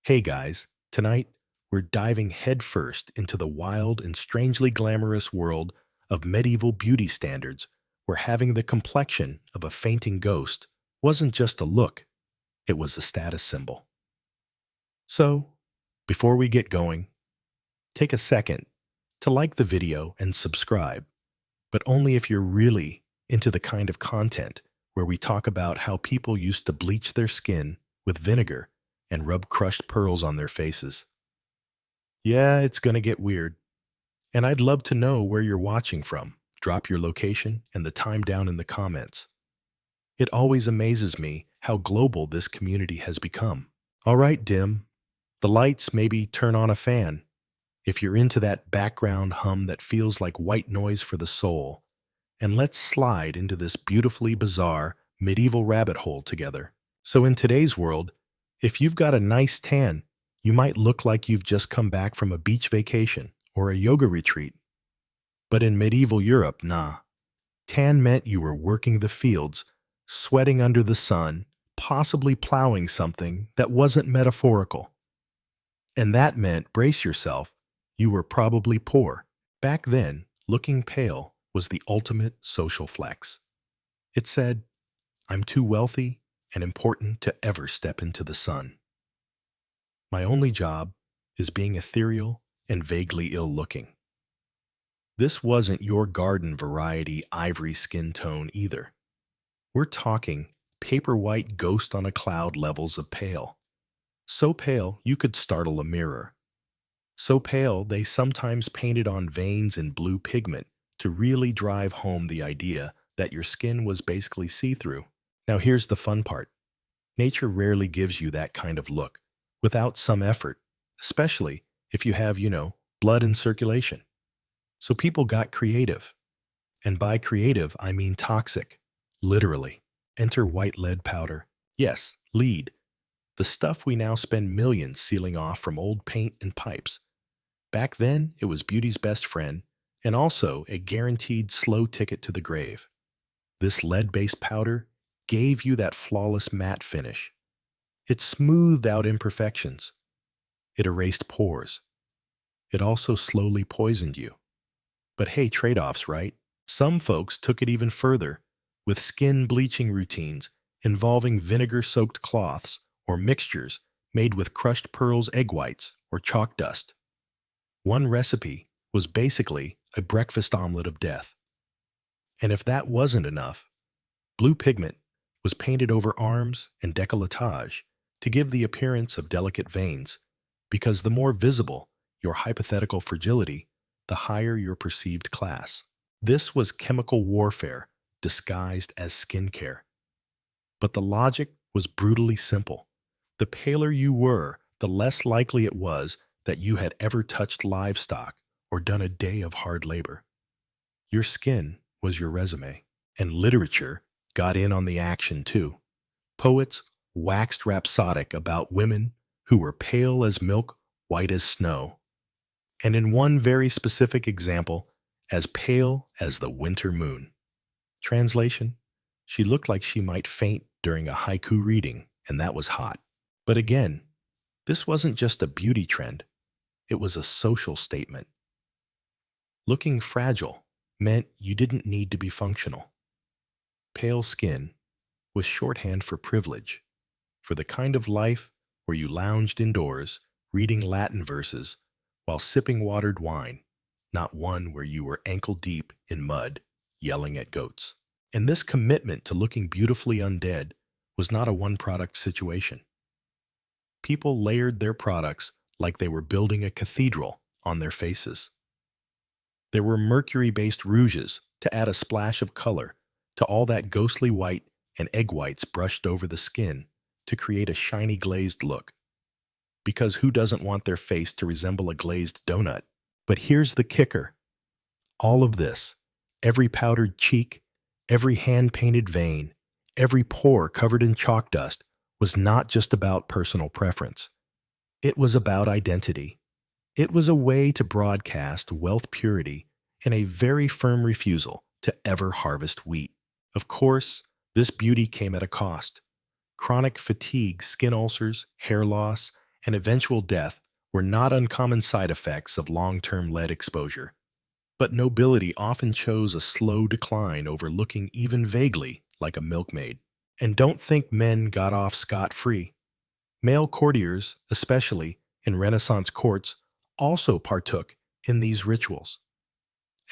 Hey guys, tonight we're diving headfirst into the wild and strangely glamorous world of medieval beauty standards where having the complexion of a fainting ghost wasn't just a look, it was a status symbol. So, before we get going, take a second to like the video and subscribe, but only if you're really into the kind of content where we talk about how people used to bleach their skin with vinegar and rub crushed pearls on their faces. Yeah, it's gonna get weird. And I'd love to know where you're watching from. Drop your location and the time down in the comments. It always amazes me how global this community has become. All right, Dim. The lights, maybe turn on a fan. If you're into that background hum that feels like white noise for the soul. And let's slide into this beautifully bizarre medieval rabbit hole together. So in today's world, if you've got a nice tan, you might look like you've just come back from a beach vacation or a yoga retreat. But in medieval Europe, nah. Tan meant you were working the fields, sweating under the sun, possibly plowing something that wasn't metaphorical. And that meant, brace yourself, you were probably poor. Back then, looking pale was the ultimate social flex. It said, I'm too wealthy and important to ever step into the sun. My only job is being ethereal and vaguely ill-looking. This wasn't your garden variety ivory skin tone either. We're talking paper white ghost on a cloud levels of pale. So pale you could startle a mirror. So pale they sometimes painted on veins in blue pigment to really drive home the idea that your skin was basically see-through. Now here's the fun part. Nature rarely gives you that kind of look without some effort, especially if you have, blood in circulation. So people got creative. And by creative, I mean toxic. Literally. Enter white lead powder. Yes, lead. The stuff we now spend millions sealing off from old paint and pipes. Back then, it was beauty's best friend and also a guaranteed slow ticket to the grave. This lead-based powder gave you that flawless matte finish. It smoothed out imperfections. It erased pores. It also slowly poisoned you. But hey, trade-offs, right? Some folks took it even further, with skin bleaching routines involving vinegar-soaked cloths or mixtures made with crushed pearls, egg whites, or chalk dust. One recipe was basically a breakfast omelet of death. And if that wasn't enough, blue pigment was painted over arms and décolletage to give the appearance of delicate veins, because the more visible your hypothetical fragility, the higher your perceived class. This was chemical warfare disguised as skincare. But the logic was brutally simple. The paler you were, the less likely it was that you had ever touched livestock or done a day of hard labor. Your skin was your resume, and literature got in on the action too. Poets waxed rhapsodic about women who were pale as milk, white as snow, and in one very specific example, as pale as the winter moon. Translation: she looked like she might faint during a haiku reading, and that was hot. But again, this wasn't just a beauty trend, it was a social statement. Looking fragile meant you didn't need to be functional. Pale skin was shorthand for privilege, for the kind of life where you lounged indoors, reading Latin verses while sipping watered wine, not one where you were ankle-deep in mud, yelling at goats. And this commitment to looking beautifully undead was not a one-product situation. People layered their products like they were building a cathedral on their faces. There were mercury-based rouges to add a splash of color to all that ghostly white and egg whites brushed over the skin to create a shiny glazed look. Because who doesn't want their face to resemble a glazed donut? But here's the kicker. All of this, every powdered cheek, every hand-painted vein, every pore covered in chalk dust, was not just about personal preference. It was about identity. It was a way to broadcast wealth purity and a very firm refusal to ever harvest wheat. Of course, this beauty came at a cost. Chronic fatigue, skin ulcers, hair loss, and eventual death were not uncommon side effects of long-term lead exposure. But nobility often chose a slow decline over looking even vaguely like a milkmaid. And don't think men got off scot-free. Male courtiers, especially in Renaissance courts, also partook in these rituals.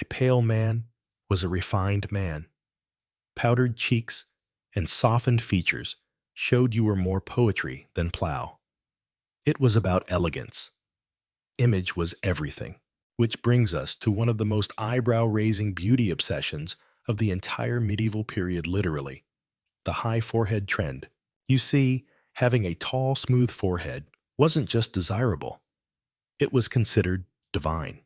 A pale man was a refined man. Powdered cheeks and softened features showed you were more poetry than plow. It was about elegance. Image was everything, which brings us to one of the most eyebrow-raising beauty obsessions of the entire medieval period literally, the high forehead trend. You see, having a tall, smooth forehead wasn't just desirable, it was considered divine.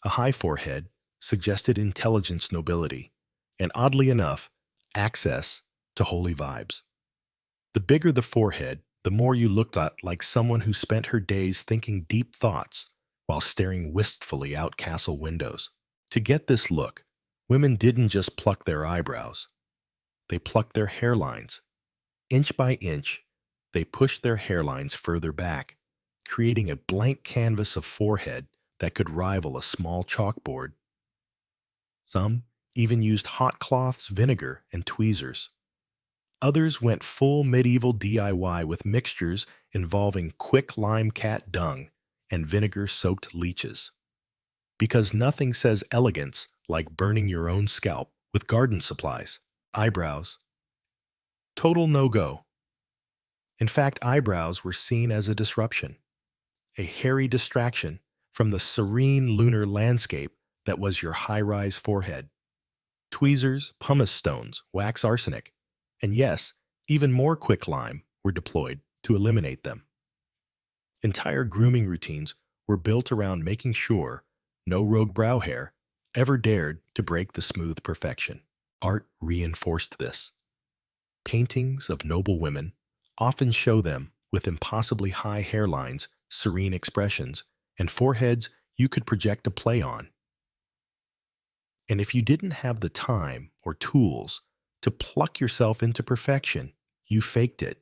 A high forehead suggested intelligence, nobility, and oddly enough, access to holy vibes. The bigger the forehead, the more you looked at like someone who spent her days thinking deep thoughts while staring wistfully out castle windows. To get this look, women didn't just pluck their eyebrows, they plucked their hairlines. Inch by inch, they pushed their hairlines further back, creating a blank canvas of forehead that could rival a small chalkboard. Some even used hot cloths, vinegar, and tweezers. Others went full medieval DIY with mixtures involving quick lime cat dung and vinegar-soaked leeches. Because nothing says elegance like burning your own scalp with garden supplies. Eyebrows. Total no-go. In fact, eyebrows were seen as a disruption, a hairy distraction from the serene lunar landscape that was your high-rise forehead. Tweezers, pumice stones, wax arsenic, and yes, even more quicklime were deployed to eliminate them. Entire grooming routines were built around making sure no rogue brow hair ever dared to break the smooth perfection. Art reinforced this. Paintings of noble women often show them with impossibly high hairlines, serene expressions, and foreheads you could project a play on. And if you didn't have the time or tools to pluck yourself into perfection, you faked it.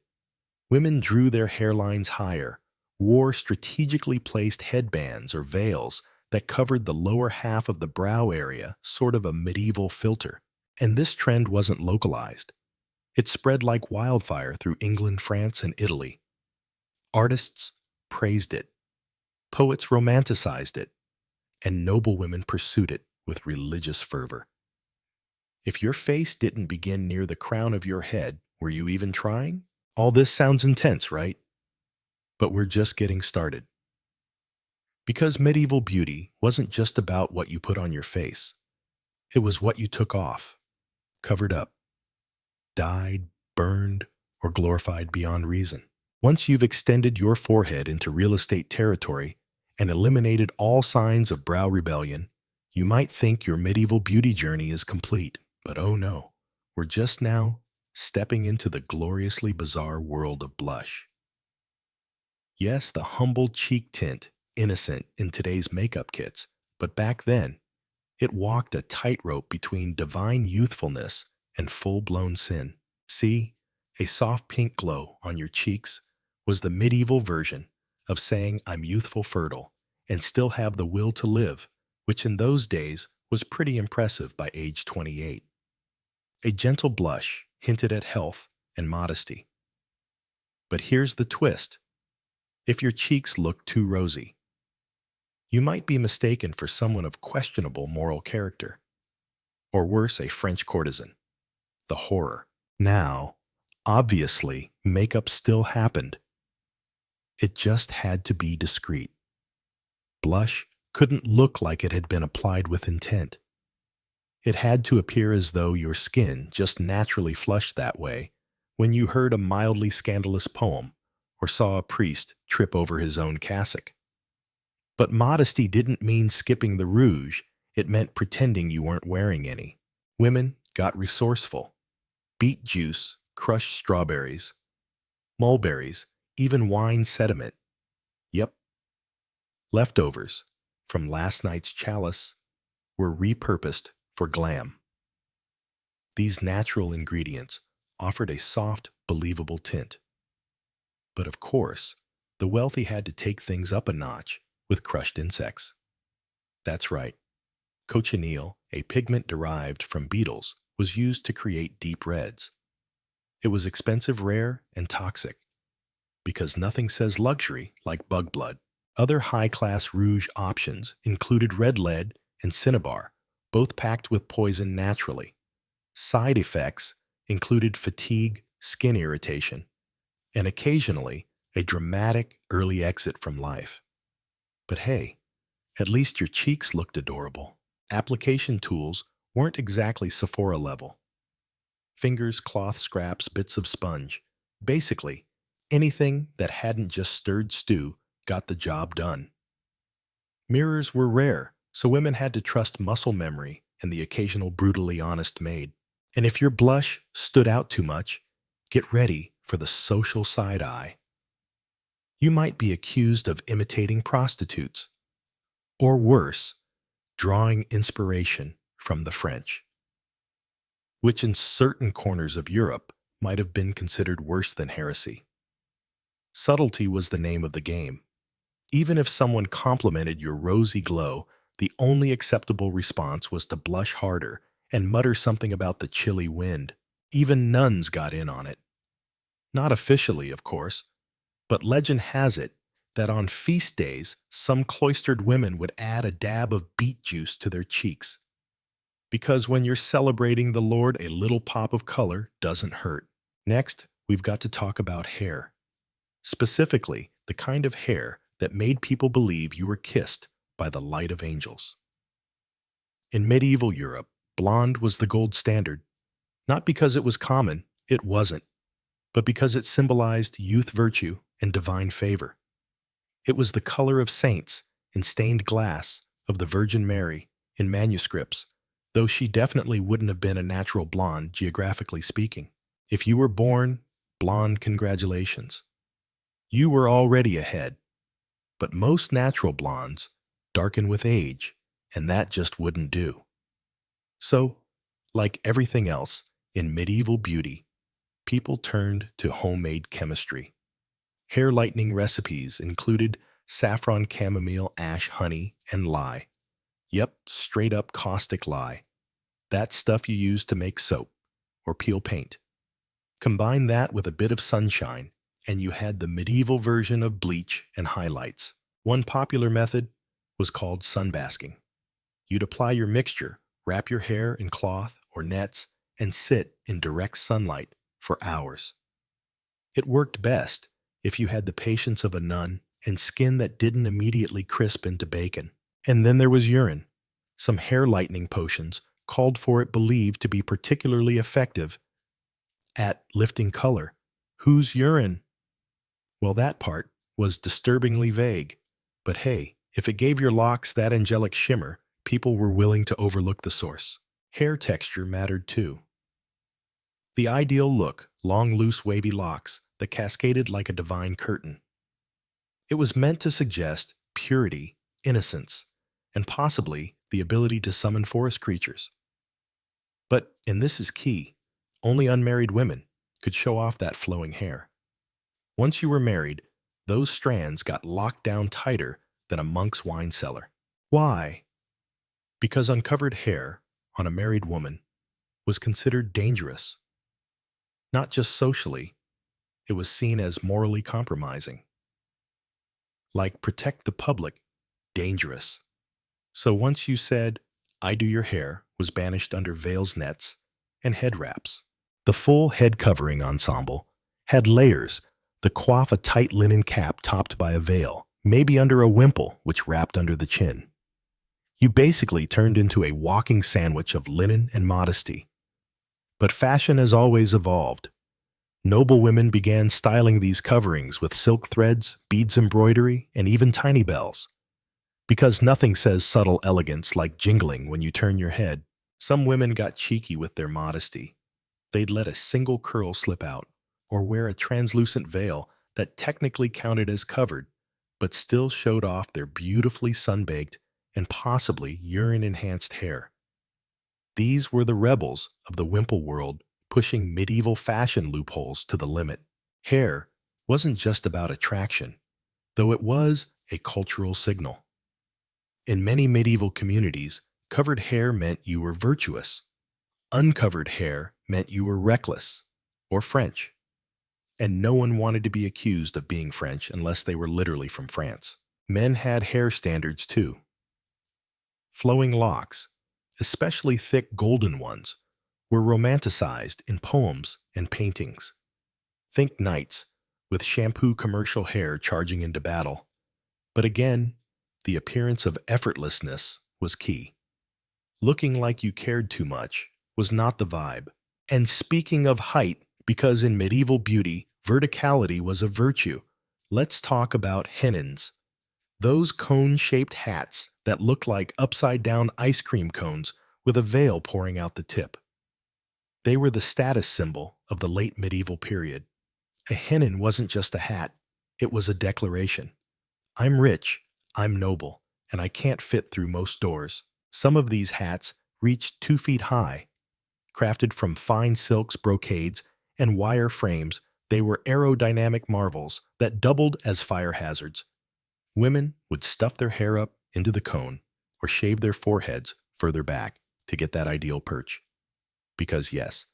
Women drew their hairlines higher, wore strategically placed headbands or veils that covered the lower half of the brow area, sort of a medieval filter. And this trend wasn't localized. It spread like wildfire through England, France, and Italy. Artists praised it, poets romanticized it, and noblewomen pursued it with religious fervor. If your face didn't begin near the crown of your head, were you even trying? All this sounds intense, right? But we're just getting started. Because medieval beauty wasn't just about what you put on your face. It was what you took off, covered up, dyed, burned, or glorified beyond reason. Once you've extended your forehead into real estate territory and eliminated all signs of brow rebellion, you might think your medieval beauty journey is complete. But oh no, we're just now stepping into the gloriously bizarre world of blush. Yes, the humble cheek tint, innocent in today's makeup kits, but back then, it walked a tightrope between divine youthfulness and full-blown sin. See, a soft pink glow on your cheeks was the medieval version of saying I'm youthful fertile and still have the will to live, which in those days was pretty impressive by age 28. A gentle blush hinted at health and modesty. But here's the twist. If your cheeks look too rosy, you might be mistaken for someone of questionable moral character. Or worse, a French courtesan. The horror. Now, obviously, makeup still happened. It just had to be discreet. Blush couldn't look like it had been applied with intent. It had to appear as though your skin just naturally flushed that way when you heard a mildly scandalous poem or saw a priest trip over his own cassock. But modesty didn't mean skipping the rouge, it meant pretending you weren't wearing any. Women got resourceful. Beet juice, crushed strawberries, mulberries, even wine sediment. Yep. Leftovers from last night's chalice were repurposed for glam. These natural ingredients offered a soft, believable tint. But of course, the wealthy had to take things up a notch with crushed insects. That's right. Cochineal, a pigment derived from beetles, was used to create deep reds. It was expensive, rare, and toxic, because nothing says luxury like bug blood. Other high-class rouge options included red lead and cinnabar, both packed with poison naturally. Side effects included fatigue, skin irritation, and occasionally a dramatic early exit from life. But hey, at least your cheeks looked adorable. Application tools weren't exactly Sephora level. Fingers, cloth scraps, bits of sponge. Basically, anything that hadn't just stirred stew got the job done. Mirrors were rare, so women had to trust muscle memory and the occasional brutally honest maid. And if your blush stood out too much, get ready for the social side eye. You might be accused of imitating prostitutes, or worse, drawing inspiration from the French, which in certain corners of Europe might have been considered worse than heresy. Subtlety was the name of the game. Even if someone complimented your rosy glow, the only acceptable response was to blush harder and mutter something about the chilly wind. Even nuns got in on it. Not officially, of course, but legend has it that on feast days, some cloistered women would add a dab of beet juice to their cheeks. Because when you're celebrating the Lord, a little pop of color doesn't hurt. Next, we've got to talk about hair. Specifically, the kind of hair that made people believe you were kissed by the light of angels. In medieval Europe, blonde was the gold standard. Not because it was common, it wasn't, but because it symbolized youth virtue and divine favor. It was the color of saints in stained glass, of the Virgin Mary in manuscripts, though she definitely wouldn't have been a natural blonde, geographically speaking. If you were born blonde, congratulations. You were already ahead. But most natural blondes darken with age, and that just wouldn't do. So, like everything else in medieval beauty, people turned to homemade chemistry. Hair lightening recipes included saffron, chamomile, ash, honey, and lye. Yep, straight up caustic lye. That stuff you use to make soap or peel paint. Combine that with a bit of sunshine, and you had the medieval version of bleach and highlights. One popular method was called sunbasking. You'd apply your mixture, wrap your hair in cloth or nets, and sit in direct sunlight for hours. It worked best if you had the patience of a nun and skin that didn't immediately crisp into bacon. And then there was urine. Some hair lightening potions called for it believed to be particularly effective at lifting color. Whose urine? Well, that part was disturbingly vague. But hey, if it gave your locks that angelic shimmer, people were willing to overlook the source. Hair texture mattered too. The ideal look, long, loose, wavy locks that cascaded like a divine curtain. It was meant to suggest purity, innocence, and possibly the ability to summon forest creatures. But, and this is key, only unmarried women could show off that flowing hair. Once you were married, those strands got locked down tighter than a monk's wine cellar. Why? Because uncovered hair on a married woman was considered dangerous. Not just socially, it was seen as morally compromising. Like protect the public, dangerous. So once you said, I do your hair, was banished under veils, nets, and head wraps. The full head covering ensemble had layers, the coif a tight linen cap topped by a veil, maybe under a wimple which wrapped under the chin. You basically turned into a walking sandwich of linen and modesty. But fashion has always evolved. Noble women began styling these coverings with silk threads, beads embroidery, and even tiny bells. Because nothing says subtle elegance like jingling when you turn your head, some women got cheeky with their modesty. They'd let a single curl slip out, or wear a translucent veil that technically counted as covered, but still showed off their beautifully sunbaked and possibly urine-enhanced hair. These were the rebels of the wimple world, pushing medieval fashion loopholes to the limit. Hair wasn't just about attraction. though it was a cultural signal. In many medieval communities, covered hair meant you were virtuous. Uncovered hair meant you were reckless or French, and no one wanted to be accused of being French unless they were literally from France. Men had hair standards too. Flowing locks, especially thick golden ones, were romanticized in poems and paintings. Think knights with shampoo commercial hair charging into battle. But again, the appearance of effortlessness was key. Looking like you cared too much was not the vibe. And speaking of height, because in medieval beauty, verticality was a virtue, let's talk about hennins. Those cone-shaped hats that looked like upside-down ice cream cones with a veil pouring out the tip. They were the status symbol of the late medieval period. A hennin wasn't just a hat, it was a declaration. I'm rich, I'm noble, and I can't fit through most doors. Some of these hats reached 2 feet high. Crafted from fine silks, brocades, and wire frames, they were aerodynamic marvels that doubled as fire hazards. Women would stuff their hair up into the cone or shave their foreheads further back to get that ideal perch. Because yes,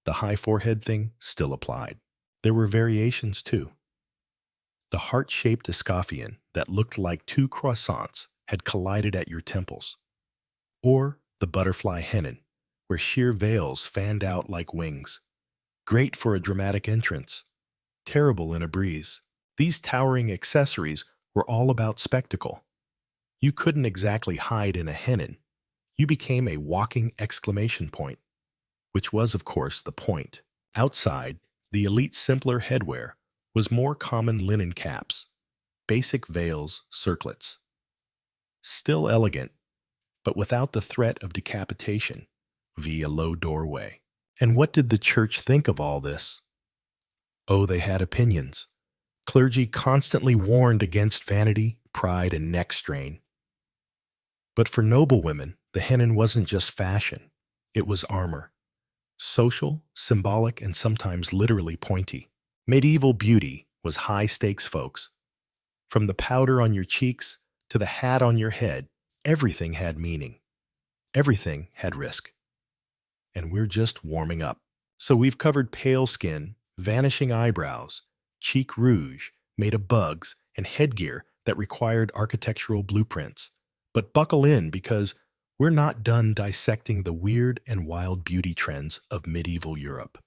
the high forehead thing still applied. There were variations too. The heart-shaped escoffion that looked like 2 croissants had collided at your temples. Or the butterfly hennin, where sheer veils fanned out like wings. Great for a dramatic entrance, terrible in a breeze. These towering accessories were all about spectacle. You couldn't exactly hide in a hennin. You became a walking exclamation point, which was, of course, the point. Outside, the elite simpler headwear was more common linen caps, basic veils, circlets. Still elegant, but without the threat of decapitation via low doorway. And what did the church think of all this? Oh, they had opinions. Clergy constantly warned against vanity, pride, and neck strain. But for noble women, the hennin wasn't just fashion. It was armor. Social, symbolic, and sometimes literally pointy. Medieval beauty was high-stakes, folks. From the powder on your cheeks to the hat on your head, everything had meaning. Everything had risk. And we're just warming up. So we've covered pale skin, vanishing eyebrows, cheek rouge made of bugs, and headgear that required architectural blueprints. But buckle in, because we're not done dissecting the weird and wild beauty trends of medieval Europe.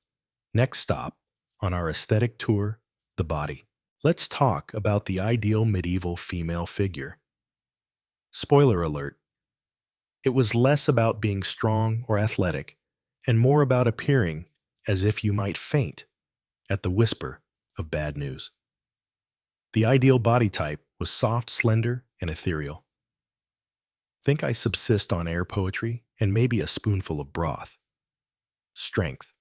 Next stop on our aesthetic tour, the body. Let's talk about the ideal medieval female figure. Spoiler alert, it was less about being strong or athletic and more about appearing as if you might faint at the whisper of bad news. The ideal body type was soft, slender, and ethereal. Think I subsist on air poetry and maybe a spoonful of broth. Strength.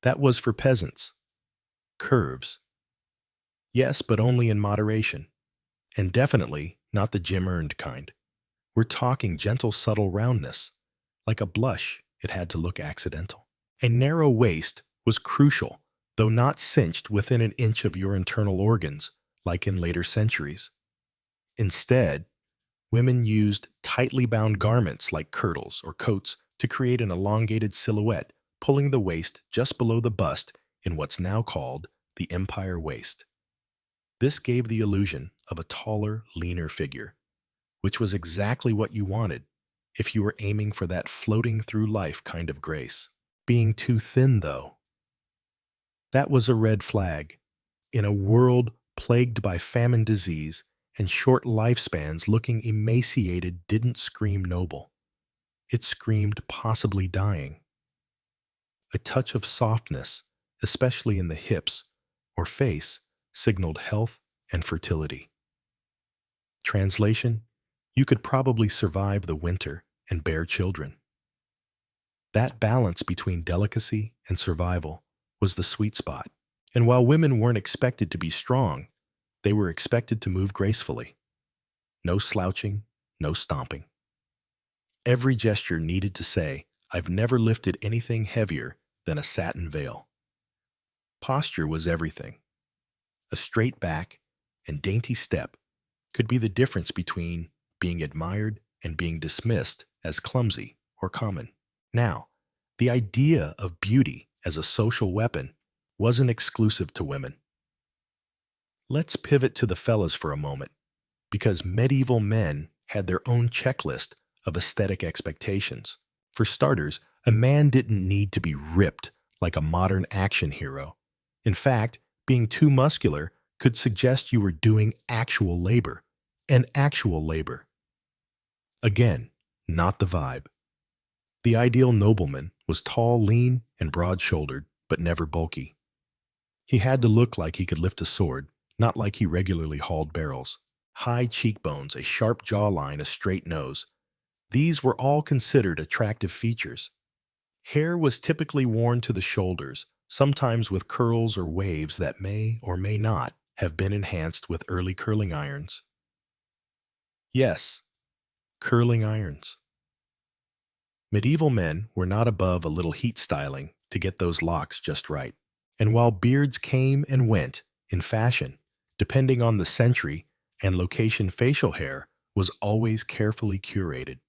That was for peasants. Curves. Yes, but only in moderation. And definitely not the gym-earned kind. We're talking gentle, subtle roundness. Like a blush, it had to look accidental. A narrow waist was crucial, though not cinched within an inch of your internal organs, like in later centuries. Instead, women used tightly bound garments like kirtles or coats to create an elongated silhouette, pulling the waist just below the bust in what's now called the empire waist. This gave the illusion of a taller, leaner figure, which was exactly what you wanted if you were aiming for that floating through life kind of grace. Being too thin, though, that was a red flag. In a world plagued by famine, disease, and short lifespans, looking emaciated didn't scream noble. It screamed possibly dying. A touch of softness, especially in the hips or face, signaled health and fertility. Translation: you could probably survive the winter and bear children. That balance between delicacy and survival was the sweet spot. And while women weren't expected to be strong, they were expected to move gracefully. No slouching, no stomping. Every gesture needed to say, "I've never lifted anything heavier than a satin veil." Posture was everything. A straight back, and dainty step could be the difference between being admired and being dismissed as clumsy or common. Now, the idea of beauty as a social weapon wasn't exclusive to women. Let's pivot to the fellas for a moment, because medieval men had their own checklist of aesthetic expectations. For starters, a man didn't need to be ripped like a modern action hero. In fact, being too muscular could suggest you were doing actual labor, and actual labor. Again, not the vibe. The ideal nobleman was tall, lean, and broad-shouldered, but never bulky. He had to look like he could lift a sword, not like he regularly hauled barrels. High cheekbones, a sharp jawline, a straight nose. These were all considered attractive features. Hair was typically worn to the shoulders, sometimes with curls or waves that may or may not have been enhanced with early curling irons. Yes, curling irons. Medieval men were not above a little heat styling to get those locks just right. And while beards came and went in fashion, depending on the century and location, facial hair was always carefully curated.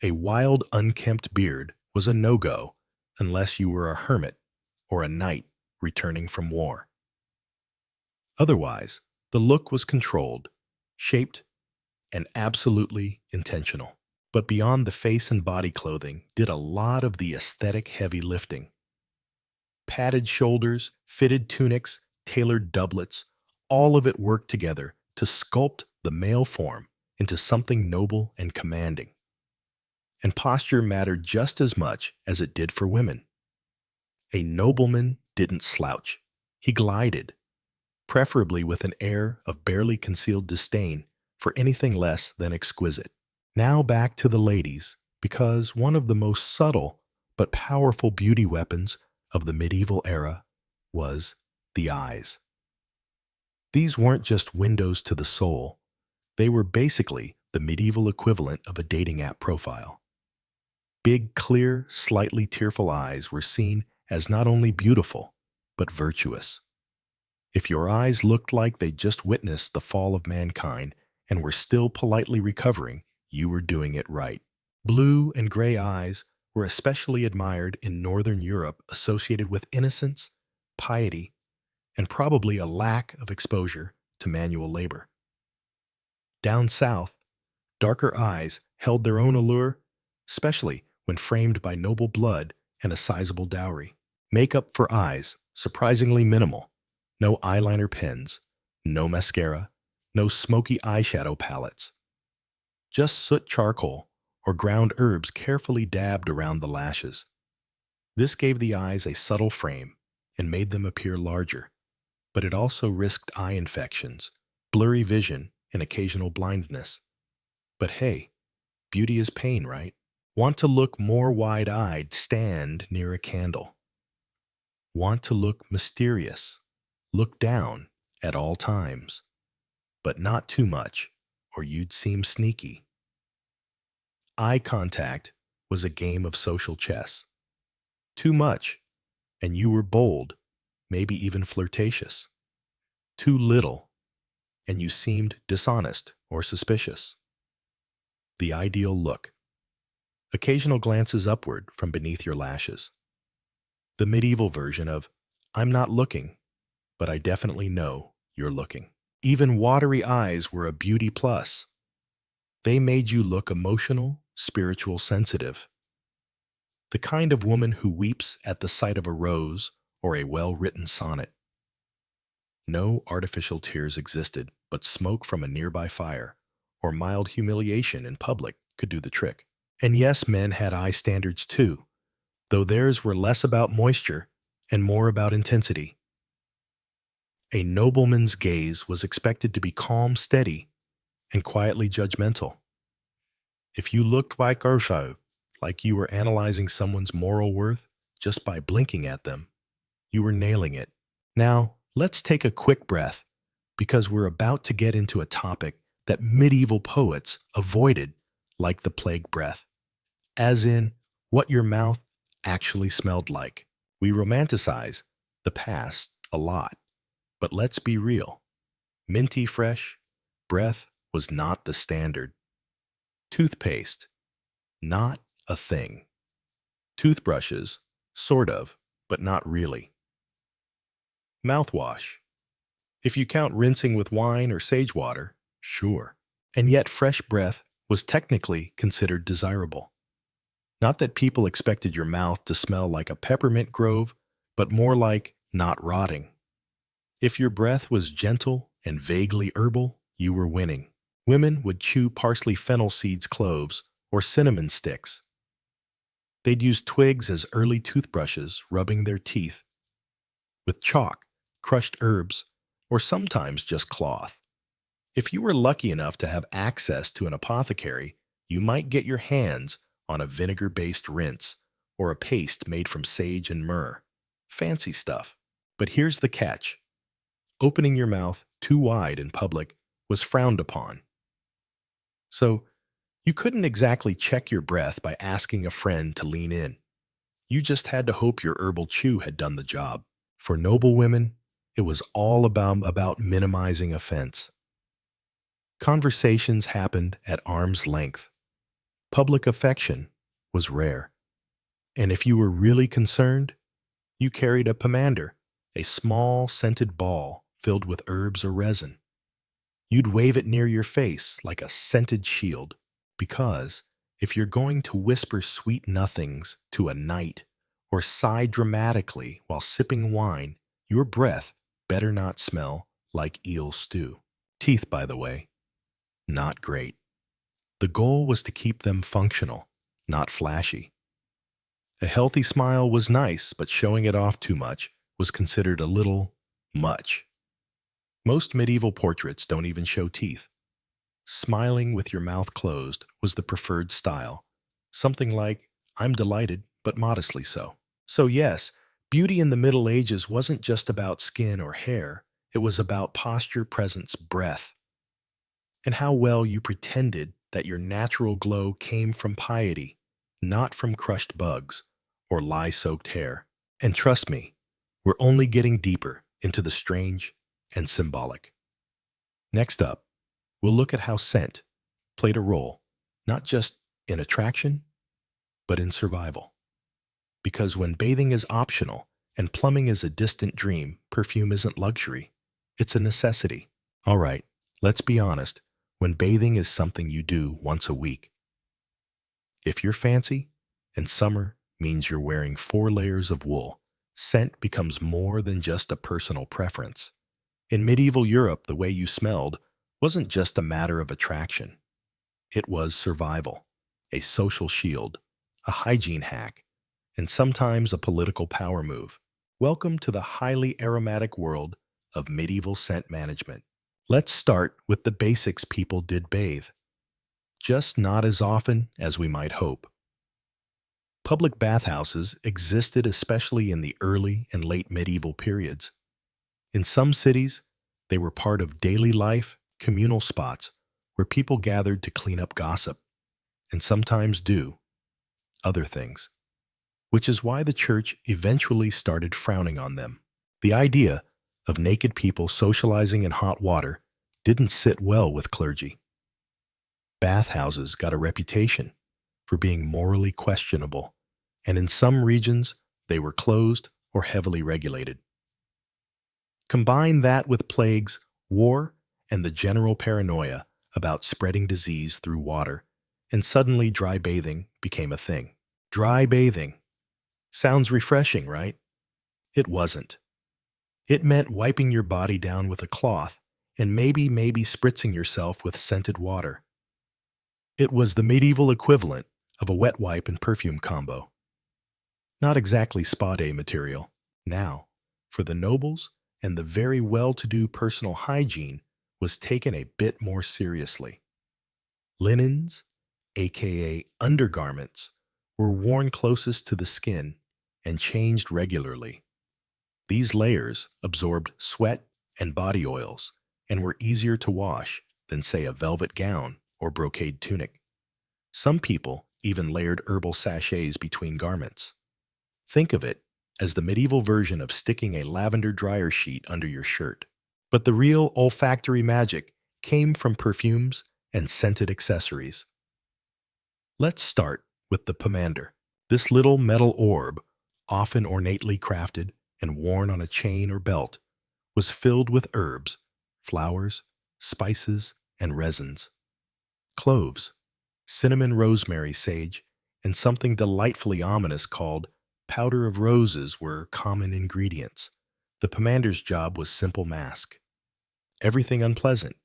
A wild, unkempt beard was a no-go unless you were a hermit or a knight returning from war. Otherwise, the look was controlled, shaped, and absolutely intentional. But beyond the face and body clothing did a lot of the aesthetic heavy lifting. Padded shoulders, fitted tunics, tailored doublets, all of it worked together to sculpt the male form into something noble and commanding. And posture mattered just as much as it did for women. A nobleman didn't slouch. He glided, preferably with an air of barely concealed disdain for anything less than exquisite. Now back to the ladies, because one of the most subtle but powerful beauty weapons of the medieval era was the eyes. These weren't just windows to the soul. They were basically the medieval equivalent of a dating app profile. Big, clear, slightly tearful eyes were seen as not only beautiful, but virtuous. If your eyes looked like they just witnessed the fall of mankind and were still politely recovering, you were doing it right. Blue and gray eyes were especially admired in Northern Europe, associated with innocence, piety, and probably a lack of exposure to manual labor. Down south, darker eyes held their own allure, especially when framed by noble blood and a sizable dowry. Makeup for eyes, surprisingly minimal. No eyeliner pens, no mascara, no smoky eyeshadow palettes. Just soot charcoal or ground herbs carefully dabbed around the lashes. This gave the eyes a subtle frame and made them appear larger, but it also risked eye infections, blurry vision, and occasional blindness. But hey, beauty is pain, right? Want to look more wide-eyed? Stand near a candle. Want to look mysterious? Look down at all times, but not too much, or you'd seem sneaky. Eye contact was a game of social chess. Too much, and you were bold, maybe even flirtatious. Too little, and you seemed dishonest or suspicious. The ideal look. Occasional glances upward from beneath your lashes. The medieval version of, I'm not looking, but I definitely know you're looking. Even watery eyes were a beauty plus. They made you look emotional, spiritual, sensitive. The kind of woman who weeps at the sight of a rose or a well-written sonnet. No artificial tears existed, but smoke from a nearby fire or mild humiliation in public could do the trick. And yes, men had eye standards too, though theirs were less about moisture and more about intensity. A nobleman's gaze was expected to be calm, steady, and quietly judgmental. If you looked like Ursho, like you were analyzing someone's moral worth just by blinking at them, you were nailing it. Now, let's take a quick breath, because we're about to get into a topic that medieval poets avoided like the plague breath, as in what your mouth actually smelled like. We romanticize the past a lot, but let's be real. Minty fresh breath was not the standard. Toothpaste, not a thing. Toothbrushes, sort of, but not really. Mouthwash. If you count rinsing with wine or sage water, sure. And yet fresh breath was technically considered desirable. Not that people expected your mouth to smell like a peppermint grove, but more like not rotting. If your breath was gentle and vaguely herbal, you were winning. Women would chew parsley fennel seeds cloves or cinnamon sticks. They'd use twigs as early toothbrushes, rubbing their teeth with chalk, crushed herbs, or sometimes just cloth. If you were lucky enough to have access to an apothecary, you might get your hands on a vinegar-based rinse or a paste made from sage and myrrh. Fancy stuff. But here's the catch. Opening your mouth too wide in public was frowned upon. So, you couldn't exactly check your breath by asking a friend to lean in. You just had to hope your herbal chew had done the job. For noble women, it was all about minimizing offense. Conversations happened at arm's length. Public affection was rare. And if you were really concerned, you carried a pomander, a small scented ball filled with herbs or resin. You'd wave it near your face like a scented shield, because if you're going to whisper sweet nothings to a knight or sigh dramatically while sipping wine, your breath better not smell like eel stew. Teeth, by the way, not great. The goal was to keep them functional, not flashy. A healthy smile was nice, but showing it off too much was considered a little much. Most medieval portraits don't even show teeth. Smiling with your mouth closed was the preferred style, something like, "I'm delighted, but modestly so." So yes, beauty in the Middle Ages wasn't just about skin or hair, it was about posture, presence, breath, and how well you pretended that your natural glow came from piety, not from crushed bugs or lye-soaked hair. And trust me, we're only getting deeper into the strange and symbolic. Next up, we'll look at how scent played a role, not just in attraction, but in survival. Because when bathing is optional and plumbing is a distant dream, perfume isn't luxury, it's a necessity. All right, let's be honest, when bathing is something you do once a week. If you're fancy, and summer means you're wearing 4 layers of wool, scent becomes more than just a personal preference. In medieval Europe, the way you smelled wasn't just a matter of attraction. It was survival, a social shield, a hygiene hack, and sometimes a political power move. Welcome to the highly aromatic world of medieval scent management. Let's start with the basics. People did bathe, just not as often as we might hope. Public bathhouses existed especially in the early and late medieval periods. In some cities, they were part of daily life, communal spots where people gathered to clean up gossip, and sometimes do other things, which is why the church eventually started frowning on them. The idea of naked people socializing in hot water didn't sit well with clergy. Bathhouses got a reputation for being morally questionable, and in some regions, they were closed or heavily regulated. Combine that with plagues, war, and the general paranoia about spreading disease through water, and suddenly dry bathing became a thing. Dry bathing. Sounds refreshing, right? It wasn't. It meant wiping your body down with a cloth and maybe spritzing yourself with scented water. It was the medieval equivalent of a wet wipe and perfume combo. Not exactly spa day material. Now, for the nobles and the very well-to-do, personal hygiene was taken a bit more seriously. Linens, aka undergarments, were worn closest to the skin and changed regularly. These layers absorbed sweat and body oils and were easier to wash than, say, a velvet gown or brocade tunic. Some people even layered herbal sachets between garments. Think of it as the medieval version of sticking a lavender dryer sheet under your shirt. But the real olfactory magic came from perfumes and scented accessories. Let's start with the pomander. This little metal orb, often ornately crafted and worn on a chain or belt, was filled with herbs, flowers, spices, and resins. Cloves, cinnamon, rosemary, sage, and something delightfully ominous called powder of roses were common ingredients. The pomander's job was simple mask everything unpleasant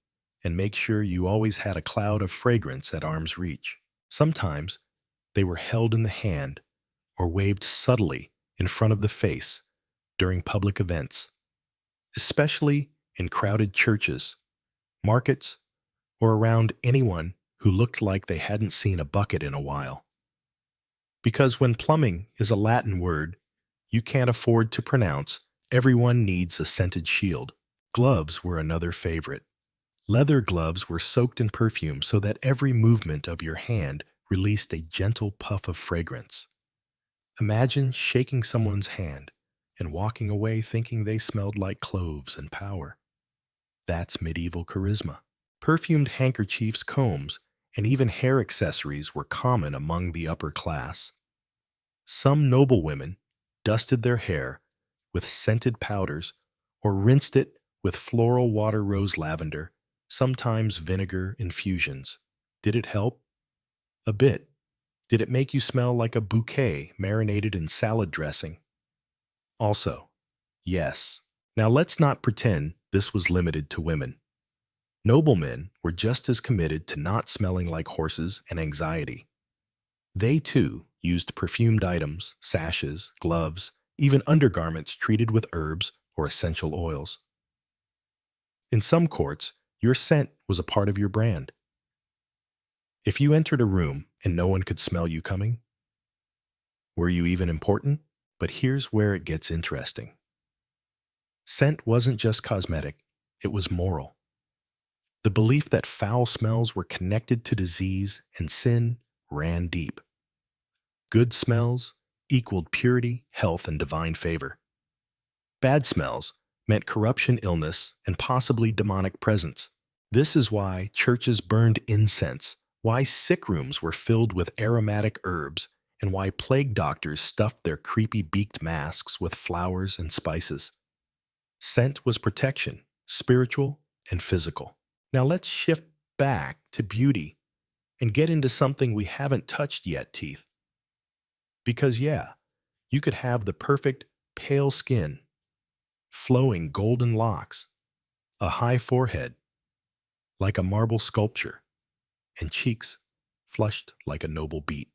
and make sure you always had a cloud of fragrance at arm's reach. Sometimes they were held in the hand or waved subtly in front of the face during public events, especially in crowded churches, markets, or around anyone who looked like they hadn't seen a bucket in a while. Because when plumbing is a Latin word you can't afford to pronounce, everyone needs a scented shield. Gloves were another favorite. Leather gloves were soaked in perfume so that every movement of your hand released a gentle puff of fragrance. Imagine shaking someone's hand and walking away thinking they smelled like cloves and power. That's medieval charisma. Perfumed handkerchiefs, combs, and even hair accessories were common among the upper class. Some noblewomen dusted their hair with scented powders or rinsed it with floral water, rose, lavender, sometimes vinegar infusions. Did it help? A bit. Did it make you smell like a bouquet marinated in salad dressing? Also, yes. Now let's not pretend this was limited to women. Noblemen were just as committed to not smelling like horses and anxiety. They, too, used perfumed items, sashes, gloves, even undergarments treated with herbs or essential oils. In some courts, your scent was a part of your brand. If you entered a room and no one could smell you coming, were you even important? But here's where it gets interesting. Scent wasn't just cosmetic, it was moral. The belief that foul smells were connected to disease and sin ran deep. Good smells equaled purity, health, and divine favor. Bad smells meant corruption, illness, and possibly demonic presence. This is why churches burned incense, why sick rooms were filled with aromatic herbs, and why plague doctors stuffed their creepy beaked masks with flowers and spices. Scent was protection, spiritual and physical. Now let's shift back to beauty and get into something we haven't touched yet, teeth. Because yeah, you could have the perfect pale skin, flowing golden locks, a high forehead, like a marble sculpture, and cheeks flushed like a noble beet.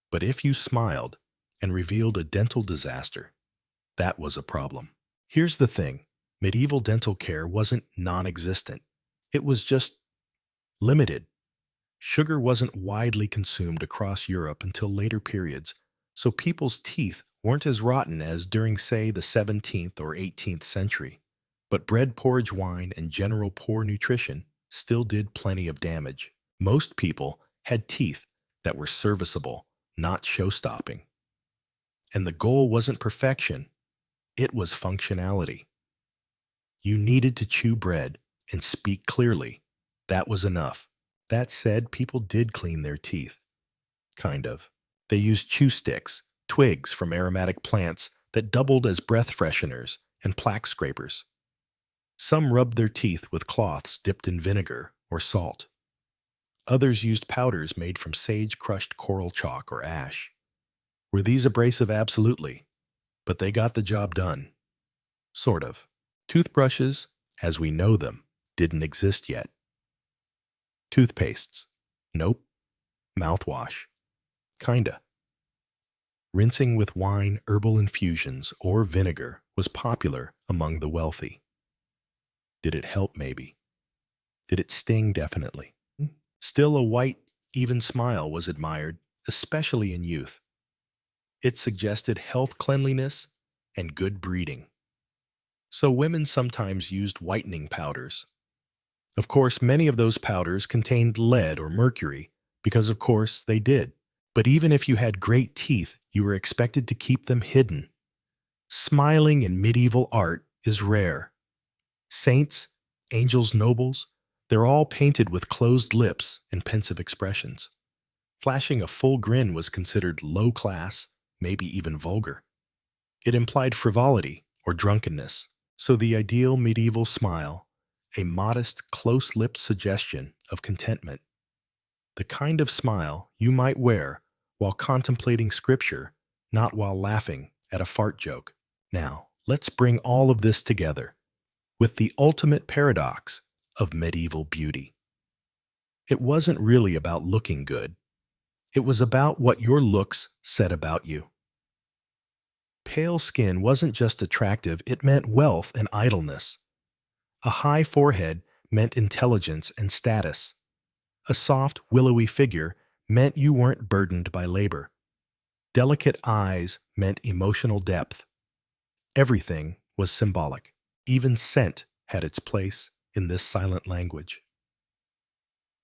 But if you smiled and revealed a dental disaster, that was a problem. Here's the thing, medieval dental care wasn't non-existent. It was just limited. Sugar wasn't widely consumed across Europe until later periods, so people's teeth weren't as rotten as during, say, the 17th or 18th century. But bread, porridge, wine, and general poor nutrition still did plenty of damage. Most people had teeth that were serviceable, not show-stopping. And the goal wasn't perfection, it was functionality. You needed to chew bread and speak clearly. That was enough. That said, people did clean their teeth. Kind of. They used chew sticks, twigs from aromatic plants that doubled as breath fresheners and plaque scrapers. Some rubbed their teeth with cloths dipped in vinegar or salt. Others used powders made from sage-crushed coral chalk or ash. Were these abrasive? Absolutely. But they got the job done. Sort of. Toothbrushes, as we know them, didn't exist yet. Toothpastes? Nope. Mouthwash? Kinda. Rinsing with wine, herbal infusions, or vinegar was popular among the wealthy. Did it help? Maybe. Did it sting? Definitely. Still, a white, even smile was admired, especially in youth. It suggested health, cleanliness, and good breeding. So women sometimes used whitening powders. Of course, many of those powders contained lead or mercury, because of course they did. But even if you had great teeth, you were expected to keep them hidden. Smiling in medieval art is rare. Saints, angels, nobles, they're all painted with closed lips and pensive expressions. Flashing a full grin was considered low class, maybe even vulgar. It implied frivolity or drunkenness. So the ideal medieval smile, a modest, close-lipped suggestion of contentment, the kind of smile you might wear while contemplating scripture, not while laughing at a fart joke. Now, let's bring all of this together with the ultimate paradox of medieval beauty. It wasn't really about looking good. It was about what your looks said about you. Pale skin wasn't just attractive, it meant wealth and idleness. A high forehead meant intelligence and status. A soft, willowy figure meant you weren't burdened by labor. Delicate eyes meant emotional depth. Everything was symbolic. Even scent had its place in this silent language.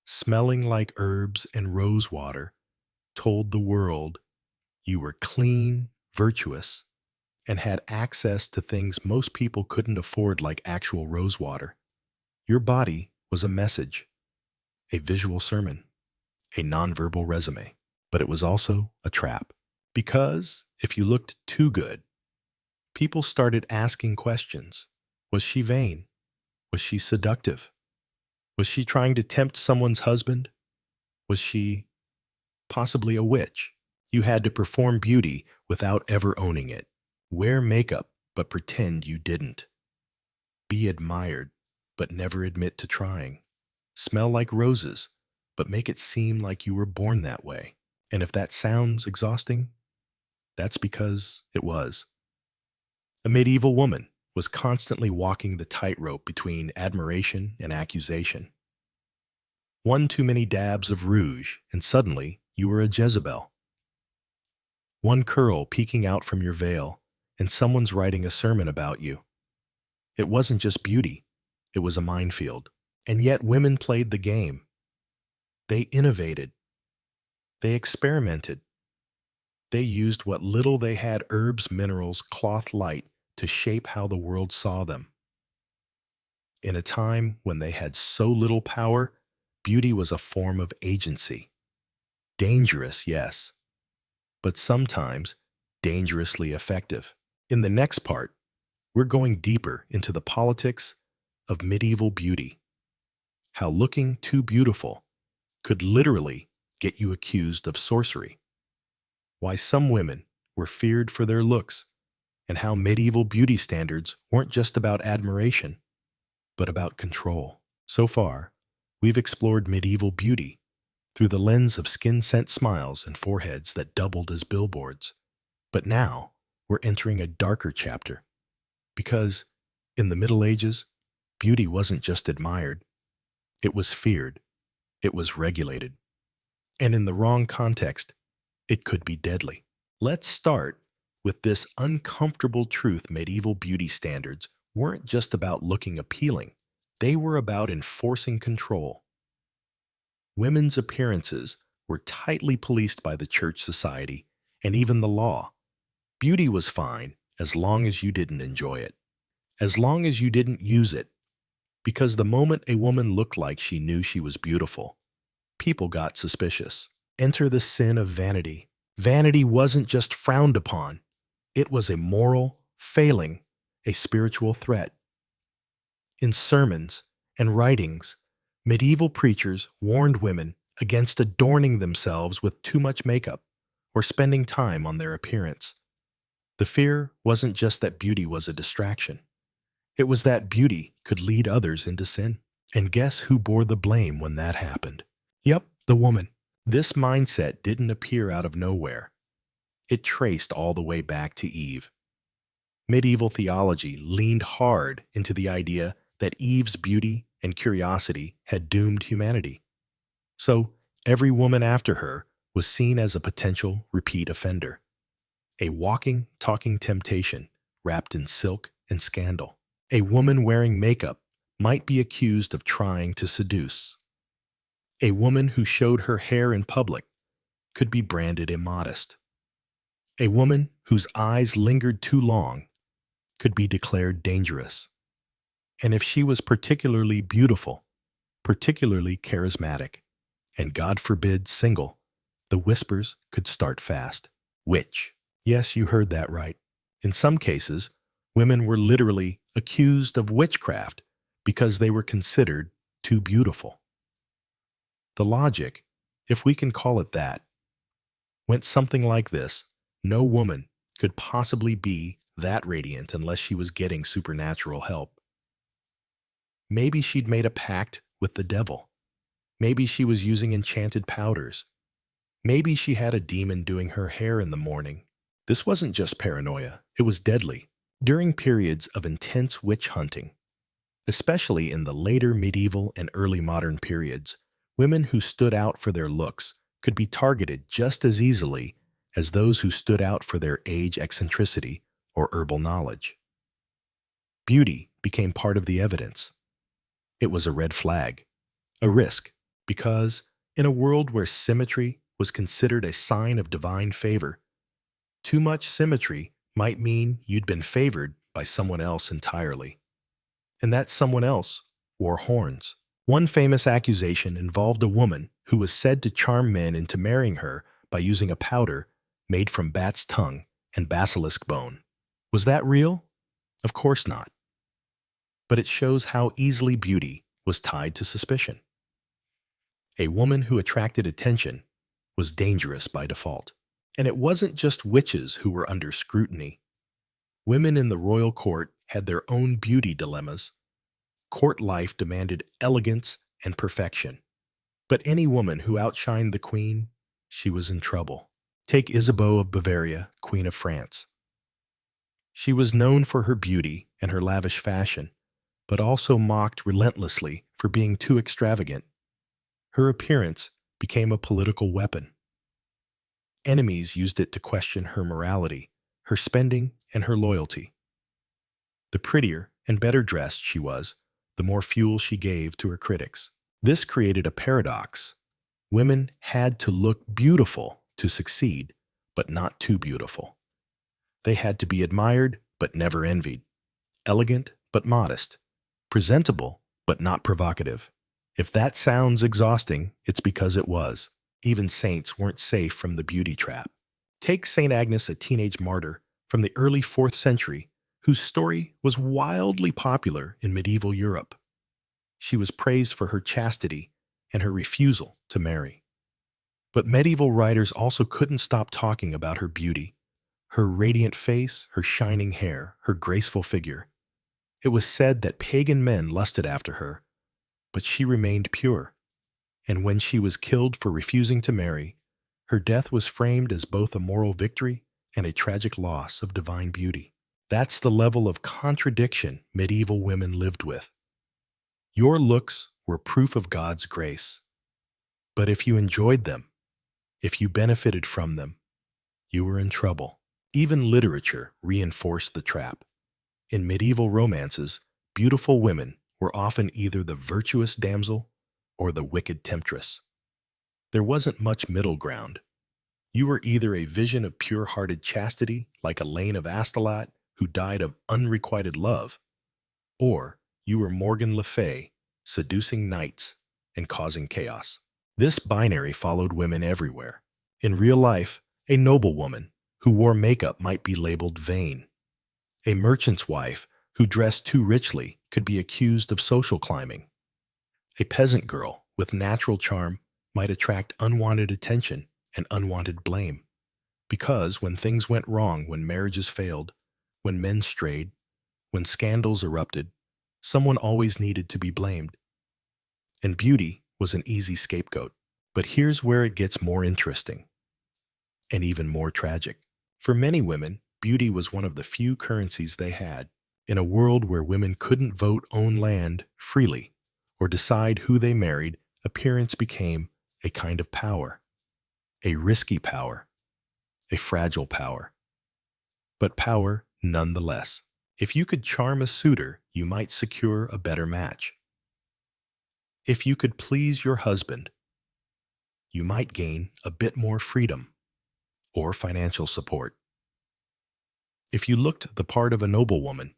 Smelling like herbs and rose water told the world you were clean, virtuous, and had access to things most people couldn't afford, like actual rose water. Your body was a message, a visual sermon, a nonverbal resume, but it was also a trap. Because if you looked too good, people started asking questions. Was she vain? Was she seductive? Was she trying to tempt someone's husband? Was she possibly a witch? You had to perform beauty without ever owning it. Wear makeup, but pretend you didn't. Be admired, but never admit to trying. Smell like roses, but make it seem like you were born that way. And if that sounds exhausting, that's because it was. A medieval woman was constantly walking the tightrope between admiration and accusation. One too many dabs of rouge, and suddenly you were a Jezebel. One curl peeking out from your veil, and someone's writing a sermon about you. It wasn't just beauty, it was a minefield. And yet women played the game. They innovated. They experimented. They used what little they had, herbs, minerals, cloth, light, to shape how the world saw them. In a time when they had so little power, beauty was a form of agency. Dangerous, yes, but sometimes dangerously effective. In the next part, we're going deeper into the politics of medieval beauty, how looking too beautiful could literally get you accused of sorcery, why some women were feared for their looks, and how medieval beauty standards weren't just about admiration, but about control. So far, we've explored medieval beauty through the lens of skin-scent smiles and foreheads that doubled as billboards. But now, we're entering a darker chapter, because in the Middle Ages, beauty wasn't just admired, it was feared, it was regulated, and in the wrong context, it could be deadly. Let's start with this uncomfortable truth: medieval beauty standards weren't just about looking appealing, they were about enforcing control. Women's appearances were tightly policed by the church, society, and even the law. Beauty was fine as long as you didn't enjoy it, as long as you didn't use it, because the moment a woman looked like she knew she was beautiful, people got suspicious. Enter the sin of vanity. Vanity wasn't just frowned upon, it was a moral failing, a spiritual threat. In sermons and writings, medieval preachers warned women against adorning themselves with too much makeup or spending time on their appearance. The fear wasn't just that beauty was a distraction. It was that beauty could lead others into sin. And guess who bore the blame when that happened? Yep, the woman. This mindset didn't appear out of nowhere. It traced all the way back to Eve. Medieval theology leaned hard into the idea that Eve's beauty and curiosity had doomed humanity. So every woman after her was seen as a potential repeat offender, a walking, talking temptation wrapped in silk and scandal. A woman wearing makeup might be accused of trying to seduce. A woman who showed her hair in public could be branded immodest. A woman whose eyes lingered too long could be declared dangerous. And if she was particularly beautiful, particularly charismatic, and God forbid single, the whispers could start fast. Witch. Yes, you heard that right. In some cases, women were literally accused of witchcraft because they were considered too beautiful. The logic, if we can call it that, went something like this. No woman could possibly be that radiant unless she was getting supernatural help. Maybe she'd made a pact with the devil. Maybe she was using enchanted powders. Maybe she had a demon doing her hair in the morning. This wasn't just paranoia, it was deadly. During periods of intense witch hunting, especially in the later medieval and early modern periods, women who stood out for their looks could be targeted just as easily as those who stood out for their age eccentricity or herbal knowledge. Beauty became part of the evidence. It was a red flag, a risk, because in a world where symmetry was considered a sign of divine favor, too much symmetry might mean you'd been favored by someone else entirely. And that someone else wore horns. One famous accusation involved a woman who was said to charm men into marrying her by using a powder made from bat's tongue and basilisk bone. Was that real? Of course not. But it shows how easily beauty was tied to suspicion. A woman who attracted attention was dangerous by default. And it wasn't just witches who were under scrutiny. Women in the royal court had their own beauty dilemmas. Court life demanded elegance and perfection. But any woman who outshined the queen, she was in trouble. Take Isabeau of Bavaria, Queen of France. She was known for her beauty and her lavish fashion, but also mocked relentlessly for being too extravagant. Her appearance became a political weapon. Enemies used it to question her morality, her spending, and her loyalty. The prettier and better dressed she was, the more fuel she gave to her critics. This created a paradox. Women had to look beautiful to succeed, but not too beautiful. They had to be admired, but never envied. Elegant, but modest. Presentable, but not provocative. If that sounds exhausting, it's because it was. Even saints weren't safe from the beauty trap. Take St. Agnes, a teenage martyr from the early 4th century, whose story was wildly popular in medieval Europe. She was praised for her chastity and her refusal to marry. But medieval writers also couldn't stop talking about her beauty, her radiant face, her shining hair, her graceful figure. It was said that pagan men lusted after her, but she remained pure. And when she was killed for refusing to marry, her death was framed as both a moral victory and a tragic loss of divine beauty. That's the level of contradiction medieval women lived with. Your looks were proof of God's grace. But if you enjoyed them, if you benefited from them, you were in trouble. Even literature reinforced the trap. In medieval romances, beautiful women were often either the virtuous damsel or the wicked temptress. There wasn't much middle ground. You were either a vision of pure-hearted chastity, like Elaine of Astolat, who died of unrequited love, or you were Morgan Le Fay, seducing knights and causing chaos. This binary followed women everywhere. In real life, a noblewoman who wore makeup might be labeled vain. A merchant's wife who dressed too richly could be accused of social climbing. A peasant girl with natural charm might attract unwanted attention and unwanted blame. Because when things went wrong, when marriages failed, when men strayed, when scandals erupted, someone always needed to be blamed. And beauty was an easy scapegoat. But here's where it gets more interesting and even more tragic. For many women, beauty was one of the few currencies they had. In a world where women couldn't vote, own land freely, or decide who they married, appearance became a kind of power. A risky power. A fragile power. But power nonetheless. If you could charm a suitor, you might secure a better match. If you could please your husband, you might gain a bit more freedom or financial support. If you looked the part of a noblewoman,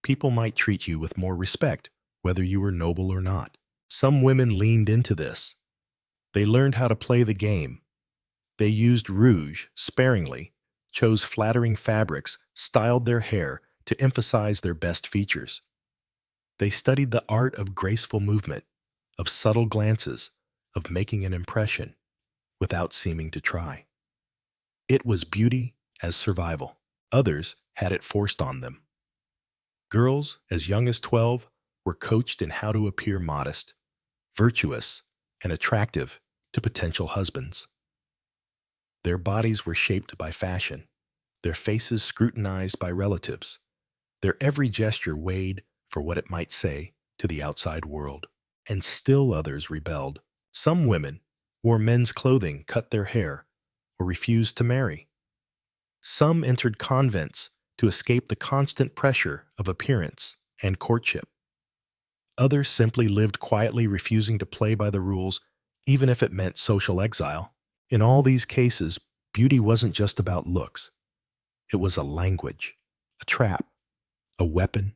People might treat you with more respect, whether you were noble or not. Some women leaned into this. They learned how to play the game. They used rouge sparingly, chose flattering fabrics, styled their hair to emphasize their best features. They studied the art of graceful movement, of subtle glances, of making an impression without seeming to try. It was beauty as survival. Others had it forced on them. Girls as young as 12 were coached in how to appear modest, virtuous, and attractive to potential husbands. Their bodies were shaped by fashion, their faces scrutinized by relatives, their every gesture weighed for what it might say to the outside world. And still others rebelled. Some women wore men's clothing, cut their hair, or refused to marry. Some entered convents to escape the constant pressure of appearance and courtship. Others simply lived quietly, refusing to play by the rules, even if it meant social exile. In all these cases, beauty wasn't just about looks. It was a language, a trap, a weapon,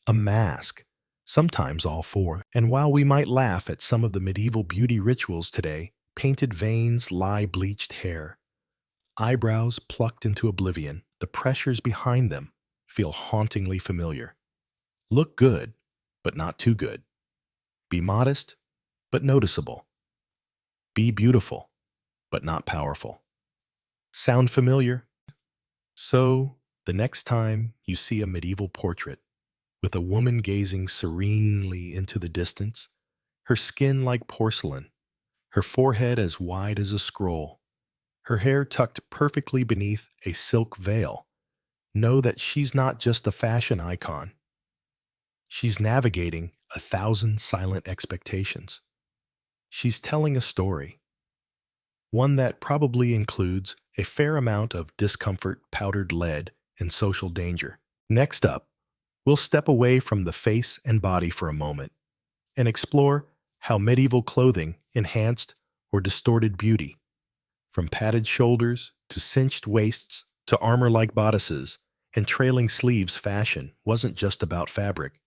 a mask, sometimes all four. And while we might laugh at some of the medieval beauty rituals today, painted veins lie bleached hair, eyebrows plucked into oblivion, the pressures behind them feel hauntingly familiar. Look good, but not too good. Be modest, but noticeable. Be beautiful, but not powerful. Sound familiar? So, the next time you see a medieval portrait with a woman gazing serenely into the distance, her skin like porcelain, her forehead as wide as a scroll, her hair tucked perfectly beneath a silk veil, know that she's not just a fashion icon. She's navigating 1,000 silent expectations. She's telling a story, one that probably includes a fair amount of discomfort, powdered lead, and social danger. Next up, we'll step away from the face and body for a moment and explore how medieval clothing enhanced or distorted beauty. From padded shoulders to cinched waists to armor-like bodices and trailing sleeves, fashion wasn't just about fabric.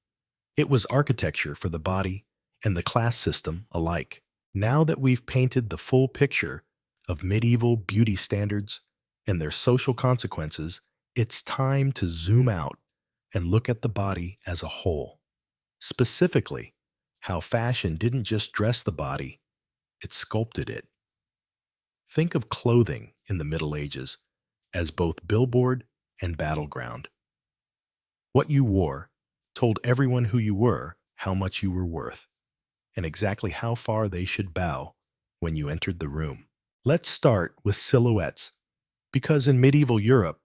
It was architecture for the body and the class system alike. Now that we've painted the full picture of medieval beauty standards and their social consequences, it's time to zoom out and look at the body as a whole. Specifically, how fashion didn't just dress the body, it sculpted it. Think of clothing in the Middle Ages as both billboard and battleground. What you wore told everyone who you were, how much you were worth, and exactly how far they should bow when you entered the room. Let's start with silhouettes, because in medieval Europe,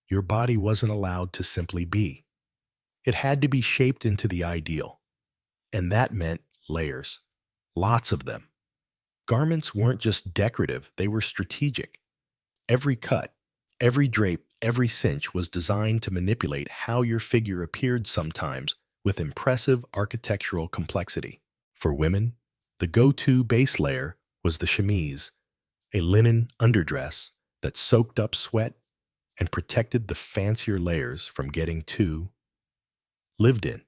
your body wasn't allowed to simply be. It had to be shaped into the ideal, and that meant layers, lots of them. Garments weren't just decorative, they were strategic. Every cut, every drape, every cinch was designed to manipulate how your figure appeared, sometimes with impressive architectural complexity. For women, the go-to base layer was the chemise, a linen underdress that soaked up sweat and protected the fancier layers from getting too lived in.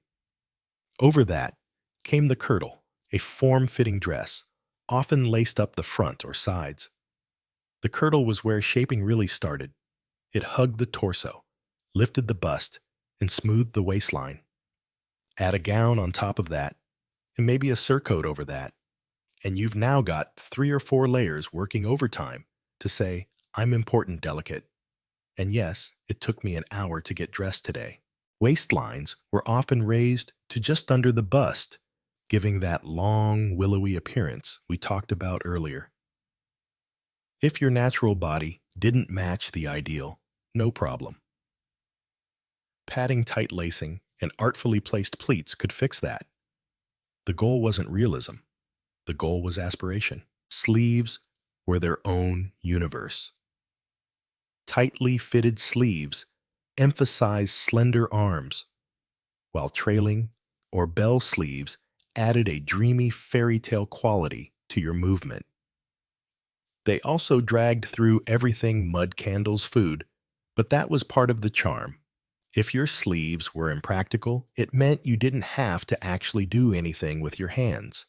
Over that came the kirtle, a form-fitting dress, often laced up the front or sides. The kirtle was where shaping really started. It hugged the torso, lifted the bust, and smoothed the waistline. Add a gown on top of that, and maybe a surcoat over that, and you've now got 3 or 4 layers working overtime to say, "I'm important, delicate." And yes, it took me an hour to get dressed today. Waistlines were often raised to just under the bust, giving that long, willowy appearance we talked about earlier. If your natural body didn't match the ideal, no problem. Padding, tight lacing, and artfully placed pleats could fix that. The goal wasn't realism. The goal was aspiration. Sleeves were their own universe. Tightly fitted sleeves emphasized slender arms, while trailing or bell sleeves added a dreamy fairy tale quality to your movement. They also dragged through everything: mud, candles, food, but that was part of the charm. If your sleeves were impractical, it meant you didn't have to actually do anything with your hands.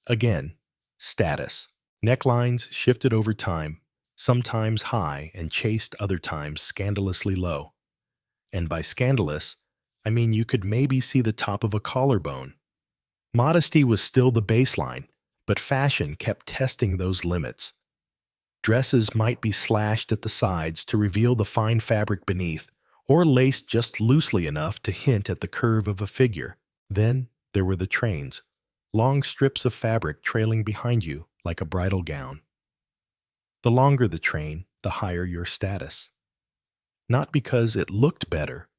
Again, status. Necklines shifted over time, sometimes high and chased other times scandalously low. And by scandalous, I mean you could maybe see the top of a collarbone. Modesty was still the baseline, but fashion kept testing those limits. Dresses might be slashed at the sides to reveal the fine fabric beneath, or laced just loosely enough to hint at the curve of a figure. Then there were the trains, long strips of fabric trailing behind you like a bridal gown. The longer the train, the higher your status. Not because it looked better,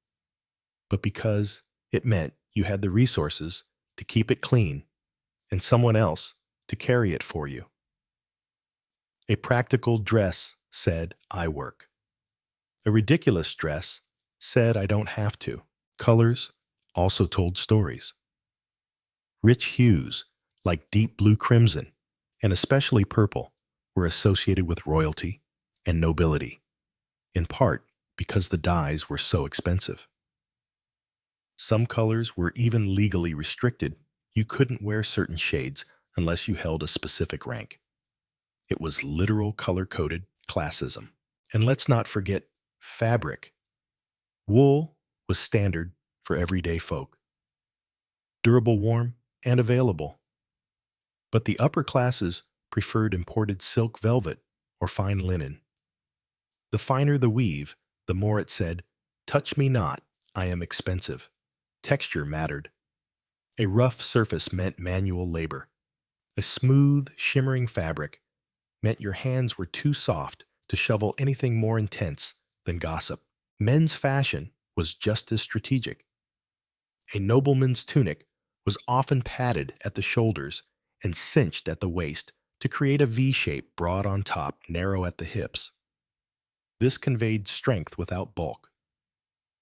but because it meant you had the resources to keep it clean and someone else to carry it for you. A practical dress said, I work. A ridiculous dress said, I don't have to. Colors also told stories. Rich hues, like deep blue crimson, and especially purple, were associated with royalty and nobility, in part because the dyes were so expensive. Some colors were even legally restricted. You couldn't wear certain shades unless you held a specific rank. It was literal color-coded classism. And let's not forget fabric. Wool was standard for everyday folk. Durable, warm, and available. But the upper classes preferred imported silk velvet or fine linen. The finer the weave, the more it said, touch me not, I am expensive. Texture mattered. A rough surface meant manual labor. A smooth, shimmering fabric meant your hands were too soft to shovel anything more intense than gossip. Men's fashion was just as strategic. A nobleman's tunic was often padded at the shoulders and cinched at the waist to create a V-shape broad on top, narrow at the hips. This conveyed strength without bulk.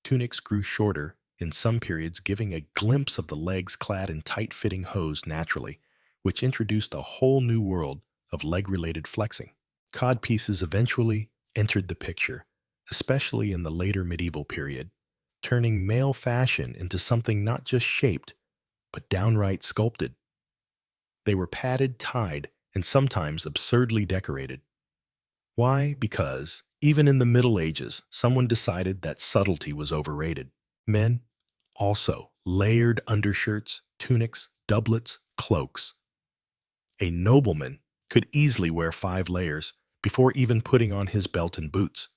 Tunics grew shorter in some periods, giving a glimpse of the legs clad in tight-fitting hose naturally, which introduced a whole new world of leg-related flexing. Codpieces eventually entered the picture, especially in the later medieval period, turning male fashion into something not just shaped, but downright sculpted. They were padded, tied, and sometimes absurdly decorated. Why? Because, even in the Middle Ages, someone decided that subtlety was overrated. Men, also, layered undershirts, tunics, doublets, cloaks. A nobleman could easily wear 5 layers before even putting on his belt and boots.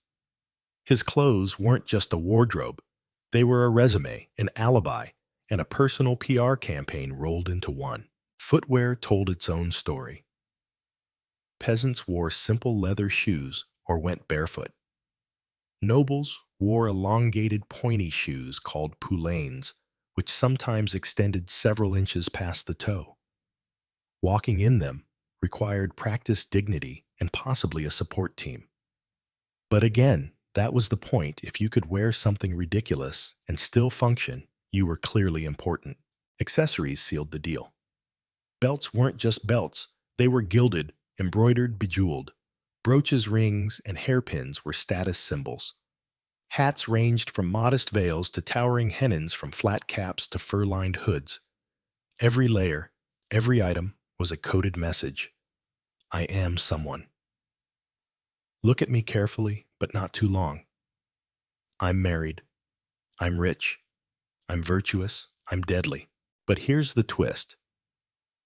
His clothes weren't just a wardrobe. They were a resume, an alibi, and a personal PR campaign rolled into one. Footwear told its own story. Peasants wore simple leather shoes or went barefoot. Nobles wore elongated pointy shoes called poulaines, which sometimes extended several inches past the toe. Walking in them required practiced dignity and possibly a support team. But again, that was the point. If you could wear something ridiculous and still function, you were clearly important. Accessories sealed the deal. Belts weren't just belts, they were gilded, embroidered, bejeweled. Brooches, rings, and hairpins were status symbols. Hats ranged from modest veils to towering hennons, from flat caps to fur-lined hoods. Every layer, every item was a coded message. I am someone. Look at me carefully, but not too long. I'm married. I'm rich. I'm virtuous. I'm deadly. But here's the twist.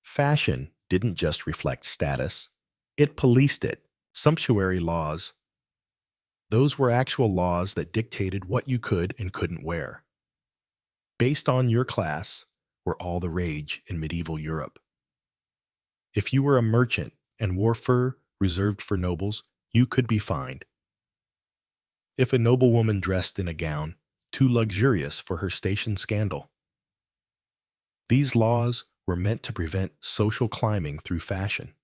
Fashion didn't just reflect status. It policed it. Sumptuary laws. Those were actual laws that dictated what you could and couldn't wear. Based on your class were all the rage in medieval Europe. If you were a merchant and wore fur reserved for nobles, you could be fined. If a noblewoman dressed in a gown too luxurious for her station, scandal. These laws were meant to prevent social climbing through fashion,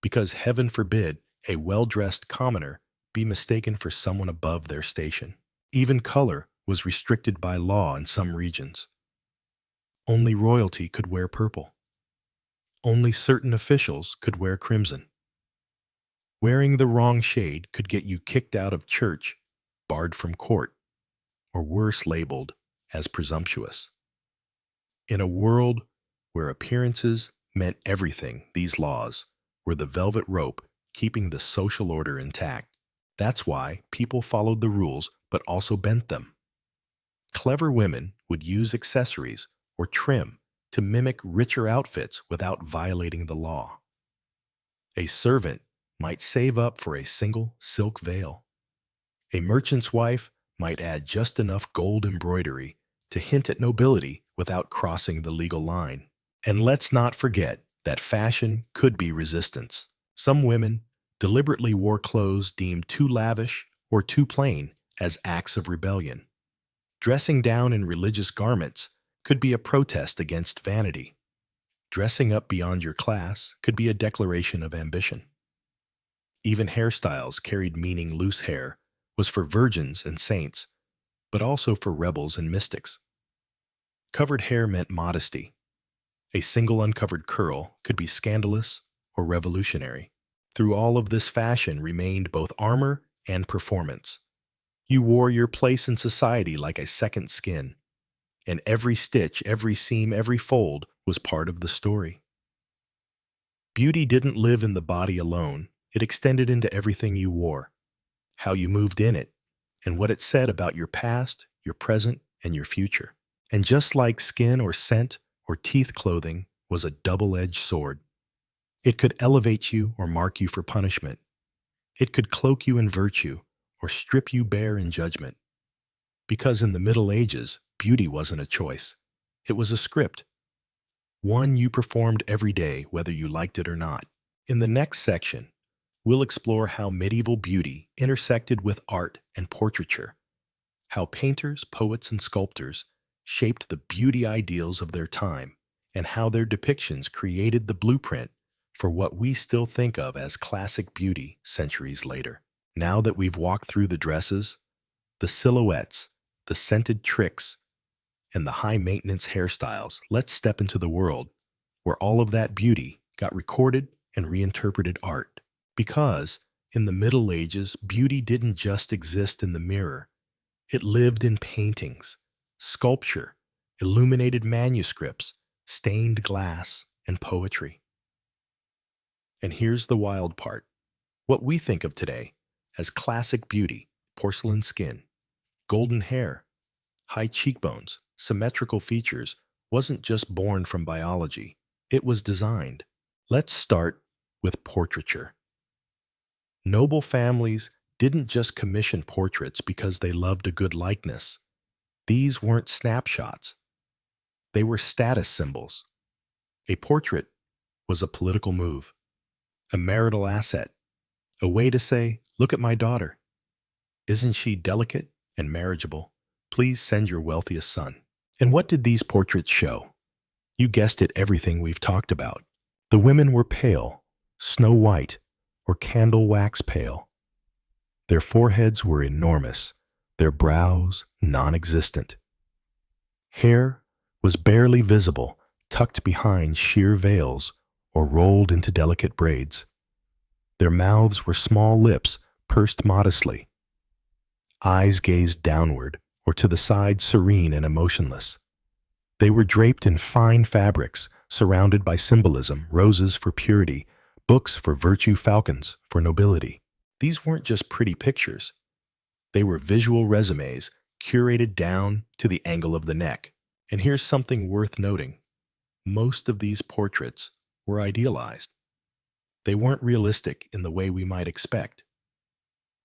because heaven forbid a well-dressed commoner be mistaken for someone above their station. Even color was restricted by law in some regions. Only royalty could wear purple. Only certain officials could wear crimson. Wearing the wrong shade could get you kicked out of church, barred from court. or worse labeled as presumptuous. In a world where appearances meant everything, these laws were the velvet rope keeping the social order intact. That's why people followed the rules but also bent them. Clever women would use accessories or trim to mimic richer outfits without violating the law. A servant might save up for a single silk veil. A merchant's wife might add just enough gold embroidery to hint at nobility without crossing the legal line. And let's not forget that fashion could be resistance. Some women deliberately wore clothes deemed too lavish or too plain as acts of rebellion. Dressing down in religious garments could be a protest against vanity. Dressing up beyond your class could be a declaration of ambition. Even hairstyles carried meaning. Loose hair was for virgins and saints, but also for rebels and mystics. Covered hair meant modesty. A single uncovered curl could be scandalous or revolutionary. Through all of this, fashion remained both armor and performance. You wore your place in society like a second skin, and every stitch, every seam, every fold was part of the story. Beauty didn't live in the body alone. It extended into everything you wore, how you moved in it, and what it said about your past, your present, and your future. And just like skin or scent or teeth, clothing was a double-edged sword. It could elevate you or mark you for punishment. It could cloak you in virtue or strip you bare in judgment. Because in the Middle Ages, beauty wasn't a choice. It was a script, one you performed every day whether you liked it or not. In the next section, we'll explore how medieval beauty intersected with art and portraiture, how painters, poets, and sculptors shaped the beauty ideals of their time, and how their depictions created the blueprint for what we still think of as classic beauty centuries later. Now that we've walked through the dresses, the silhouettes, the scented tricks, and the high-maintenance hairstyles, let's step into the world where all of that beauty got recorded and reinterpreted art. Because in the Middle Ages, beauty didn't just exist in the mirror. It lived in paintings, sculpture, illuminated manuscripts, stained glass, and poetry. And here's the wild part. What we think of today as classic beauty, porcelain skin, golden hair, high cheekbones, symmetrical features, wasn't just born from biology. It was designed. Let's start with portraiture. Noble families didn't just commission portraits because they loved a good likeness. These weren't snapshots. They were status symbols. A portrait was a political move, a marital asset, a way to say, "Look at my daughter. Isn't she delicate and marriageable? Please send your wealthiest son." And what did these portraits show? You guessed it, everything we've talked about. The women were pale, snow white, or candle wax pale. Their foreheads were enormous, their brows non-existent. Hair was barely visible, tucked behind sheer veils or rolled into delicate braids. Their mouths were small lips pursed modestly. Eyes gazed downward or to the side, serene and emotionless. They were draped in fine fabrics, surrounded by symbolism, roses for purity, books for virtue, falcons for nobility. These weren't just pretty pictures. They were visual resumes curated down to the angle of the neck. And here's something worth noting. Most of these portraits were idealized. They weren't realistic in the way we might expect.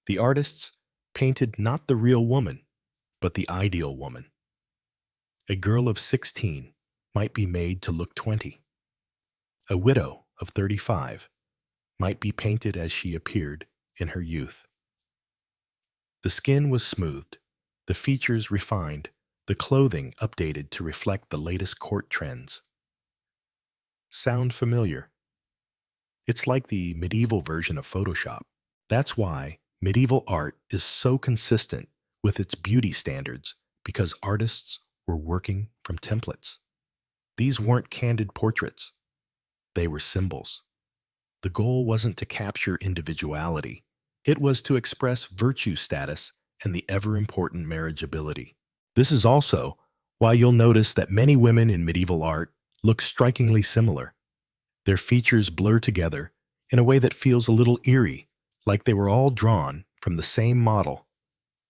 The artists painted not the real woman, but the ideal woman. A girl of 16 might be made to look 20. A widow of 35 might be painted as she appeared in her youth. The skin was smoothed, the features refined, the clothing updated to reflect the latest court trends. Sound familiar? It's like the medieval version of Photoshop. That's why medieval art is so consistent with its beauty standards, because artists were working from templates. These weren't candid portraits. They were symbols. The goal wasn't to capture individuality. It was to express virtue, status, and the ever-important marriageability. This is also why you'll notice that many women in medieval art look strikingly similar. Their features blur together in a way that feels a little eerie, like they were all drawn from the same model,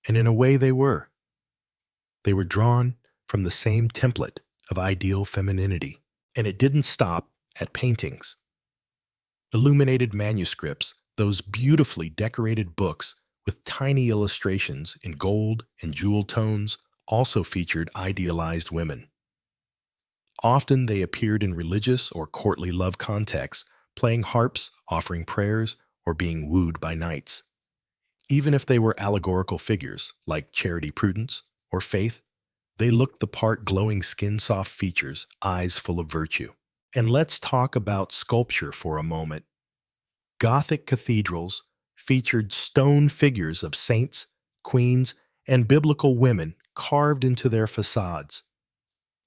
and in a way they were. They were drawn from the same template of ideal femininity, and it didn't stop at paintings. Illuminated manuscripts, those beautifully decorated books with tiny illustrations in gold and jewel tones, also featured idealized women. Often they appeared in religious or courtly love contexts, playing harps, offering prayers, or being wooed by knights. Even if they were allegorical figures, like Charity Prudence or Faith, they looked the part, glowing skin, soft features, eyes full of virtue. And let's talk about sculpture for a moment. Gothic cathedrals featured stone figures of saints, queens, and biblical women carved into their facades.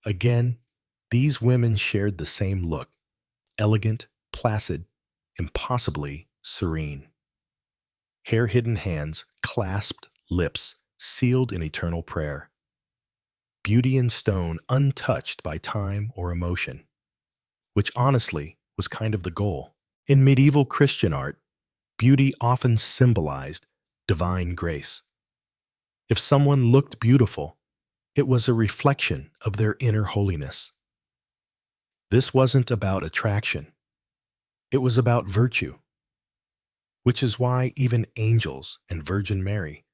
Again, these women shared the same look: elegant, placid, impossibly serene. Hair-hidden hands, clasped lips, sealed in eternal prayer. Beauty in stone, untouched by time or emotion, which honestly was kind of the goal. In medieval Christian art, beauty often symbolized divine grace. If someone looked beautiful, it was a reflection of their inner holiness. This wasn't about attraction. It was about virtue, which is why even angels and Virgin Mary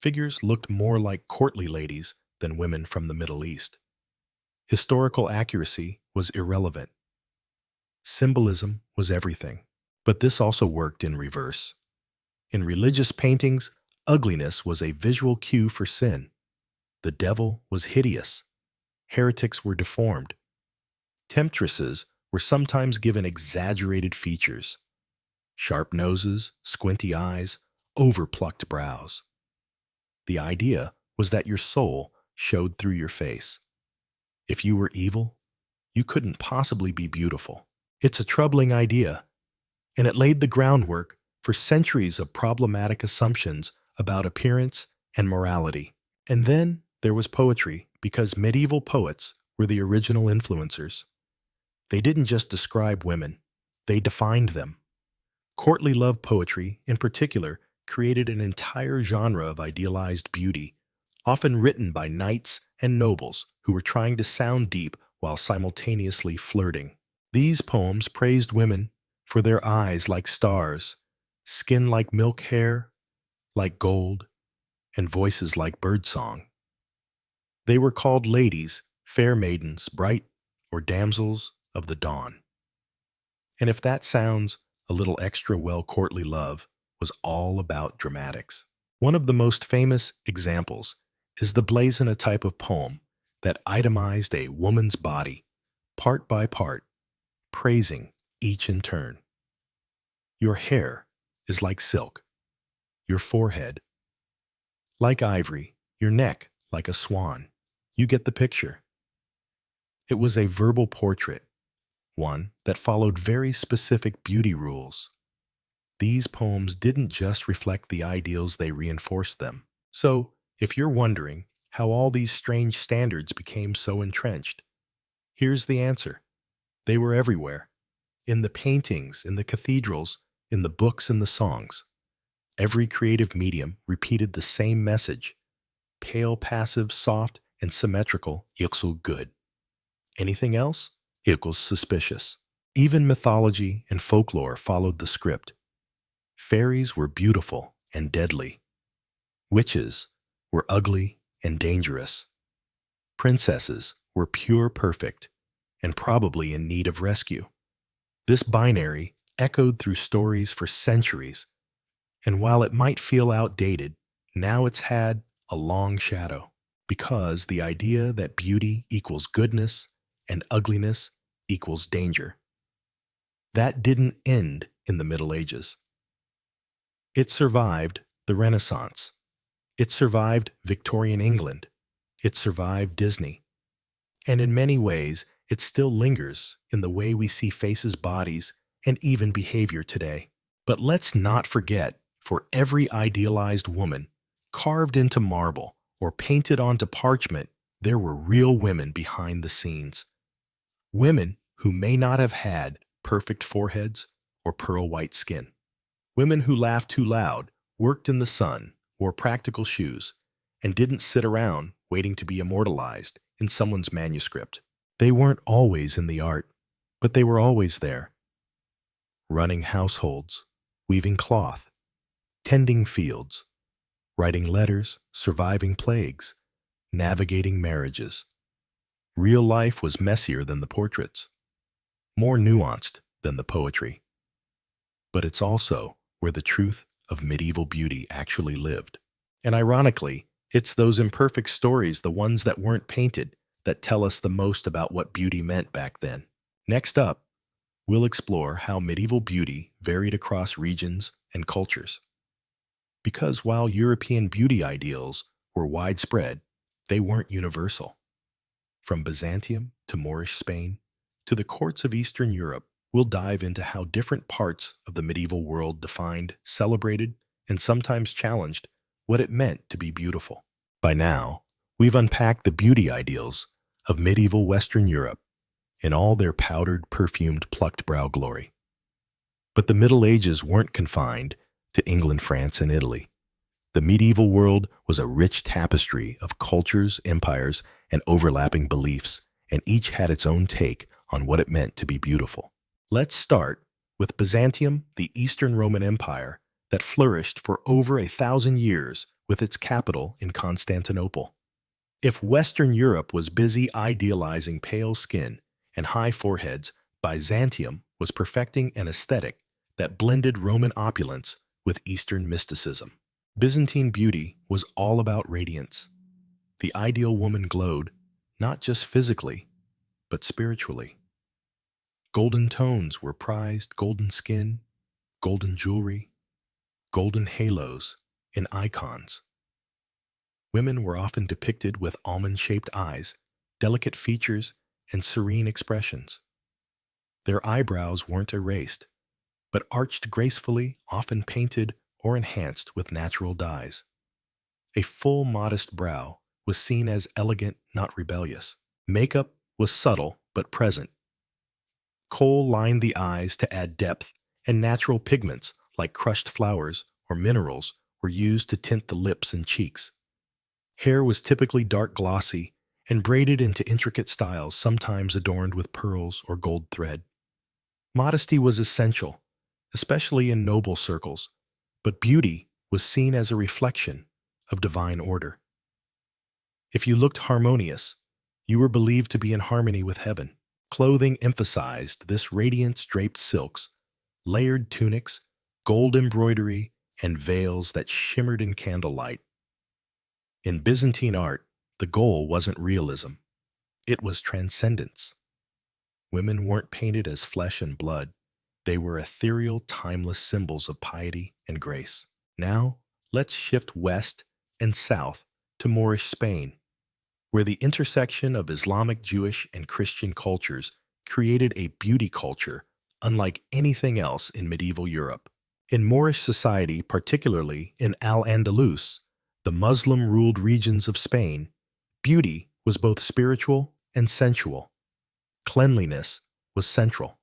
figures looked more like courtly ladies than women from the Middle East. Historical accuracy was irrelevant. Symbolism was everything. But this also worked in reverse. In religious paintings, ugliness was a visual cue for sin. The devil was hideous. Heretics were deformed. Temptresses were sometimes given exaggerated features: sharp noses, squinty eyes, overplucked brows. The idea was that your soul showed through your face. If you were evil, you couldn't possibly be beautiful. It's a troubling idea, and it laid the groundwork for centuries of problematic assumptions about appearance and morality. And then there was poetry, because medieval poets were the original influencers. They didn't just describe women, they defined them. Courtly love poetry, in particular, created an entire genre of idealized beauty, often written by knights and nobles who were trying to sound deep while simultaneously flirting. These poems praised women for their eyes like stars, skin like milk, hair like gold, and voices like birdsong. They were called ladies, fair maidens, bright, or damsels of the dawn. And if that sounds a little extra well, courtly love was all about dramatics. One of the most famous examples is the Blazon, a type of poem that itemized a woman's body, part by part, praising each in turn. Your hair is like silk, your forehead like ivory, your neck like a swan. You get the picture. It was a verbal portrait, one that followed very specific beauty rules. These poems didn't just reflect the ideals, they reinforced them. So, if you're wondering how all these strange standards became so entrenched, here's the answer. They were everywhere. In the paintings, in the cathedrals, in the books and the songs. Every creative medium repeated the same message: pale, passive, soft, and symmetrical equals good. Anything else equals suspicious. Even mythology and folklore followed the script. Fairies were beautiful and deadly. Witches were ugly and dangerous. Princesses were pure, perfect, and probably in need of rescue. This binary echoed through stories for centuries, and while it might feel outdated, now it's had a long shadow, because the idea that beauty equals goodness and ugliness equals danger. That didn't end in the Middle Ages. It survived the Renaissance. It survived Victorian England. It survived Disney. And in many ways, it still lingers in the way we see faces, bodies, and even behavior today. But let's not forget, for every idealized woman, Carved into marble or painted onto parchment, there were real women behind the scenes. Women who may not have had perfect foreheads or pearl white skin. Women who laughed too loud, worked in the sun, wore practical shoes, and didn't sit around waiting to be immortalized in someone's manuscript. They weren't always in the art, but they were always there. Running households, weaving cloth, tending fields, writing letters, surviving plagues, navigating marriages. Real life was messier than the portraits, more nuanced than the poetry. But it's also where the truth of medieval beauty actually lived. And ironically, it's those imperfect stories, the ones that weren't painted, that tell us the most about what beauty meant back then. Next up, we'll explore how medieval beauty varied across regions and cultures. Because while European beauty ideals were widespread, they weren't universal. From Byzantium to Moorish Spain to the courts of Eastern Europe, we'll dive into how different parts of the medieval world defined, celebrated, and sometimes challenged what it meant to be beautiful. By now, we've unpacked the beauty ideals of medieval Western Europe in all their powdered, perfumed, plucked brow glory. But the Middle Ages weren't confined to England, France, and Italy. The medieval world was a rich tapestry of cultures, empires, and overlapping beliefs, and each had its own take on what it meant to be beautiful. Let's start with Byzantium, the Eastern Roman Empire that flourished for over 1,000 years with its capital in Constantinople. If Western Europe was busy idealizing pale skin and high foreheads, Byzantium was perfecting an aesthetic that blended Roman opulence with Eastern mysticism. Byzantine beauty was all about radiance. The ideal woman glowed, not just physically, but spiritually. Golden tones were prized, golden skin, golden jewelry, golden halos, and icons. Women were often depicted with almond-shaped eyes, delicate features, and serene expressions. Their eyebrows weren't erased, but arched gracefully, often painted or enhanced with natural dyes. A full, modest brow was seen as elegant, not rebellious. Makeup was subtle but present. Kohl lined the eyes to add depth, and natural pigments like crushed flowers or minerals were used to tint the lips and cheeks. Hair was typically dark glossy and braided into intricate styles, sometimes adorned with pearls or gold thread. Modesty was essential, especially in noble circles, but beauty was seen as a reflection of divine order. If you looked harmonious, you were believed to be in harmony with heaven. Clothing emphasized this: radiance-draped silks, layered tunics, gold embroidery, and veils that shimmered in candlelight. In Byzantine art, the goal wasn't realism. It was transcendence. Women weren't painted as flesh and blood. They were ethereal, timeless symbols of piety and grace. Now, let's shift west and south to Moorish Spain, where the intersection of Islamic, Jewish, and Christian cultures created a beauty culture unlike anything else in medieval Europe. In Moorish society, particularly in Al-Andalus, the Muslim-ruled regions of Spain, beauty was both spiritual and sensual. Cleanliness was central.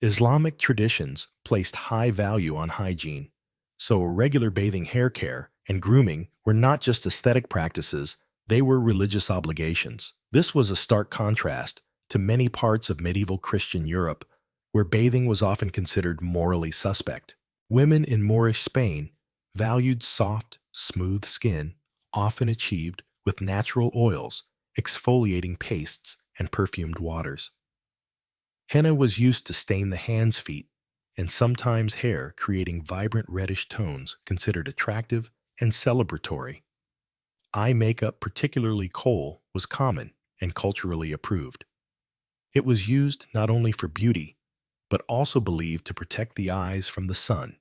Islamic traditions placed high value on hygiene, so regular bathing, hair care, and grooming were not just aesthetic practices, they were religious obligations. This was a stark contrast to many parts of medieval Christian Europe, where bathing was often considered morally suspect. Women in Moorish Spain valued soft, smooth skin, often achieved with natural oils, exfoliating pastes, and perfumed waters. Henna was used to stain the hands, feet, and sometimes hair, creating vibrant reddish tones considered attractive and celebratory. Eye makeup, particularly kohl, was common and culturally approved. It was used not only for beauty, but also believed to protect the eyes from the sun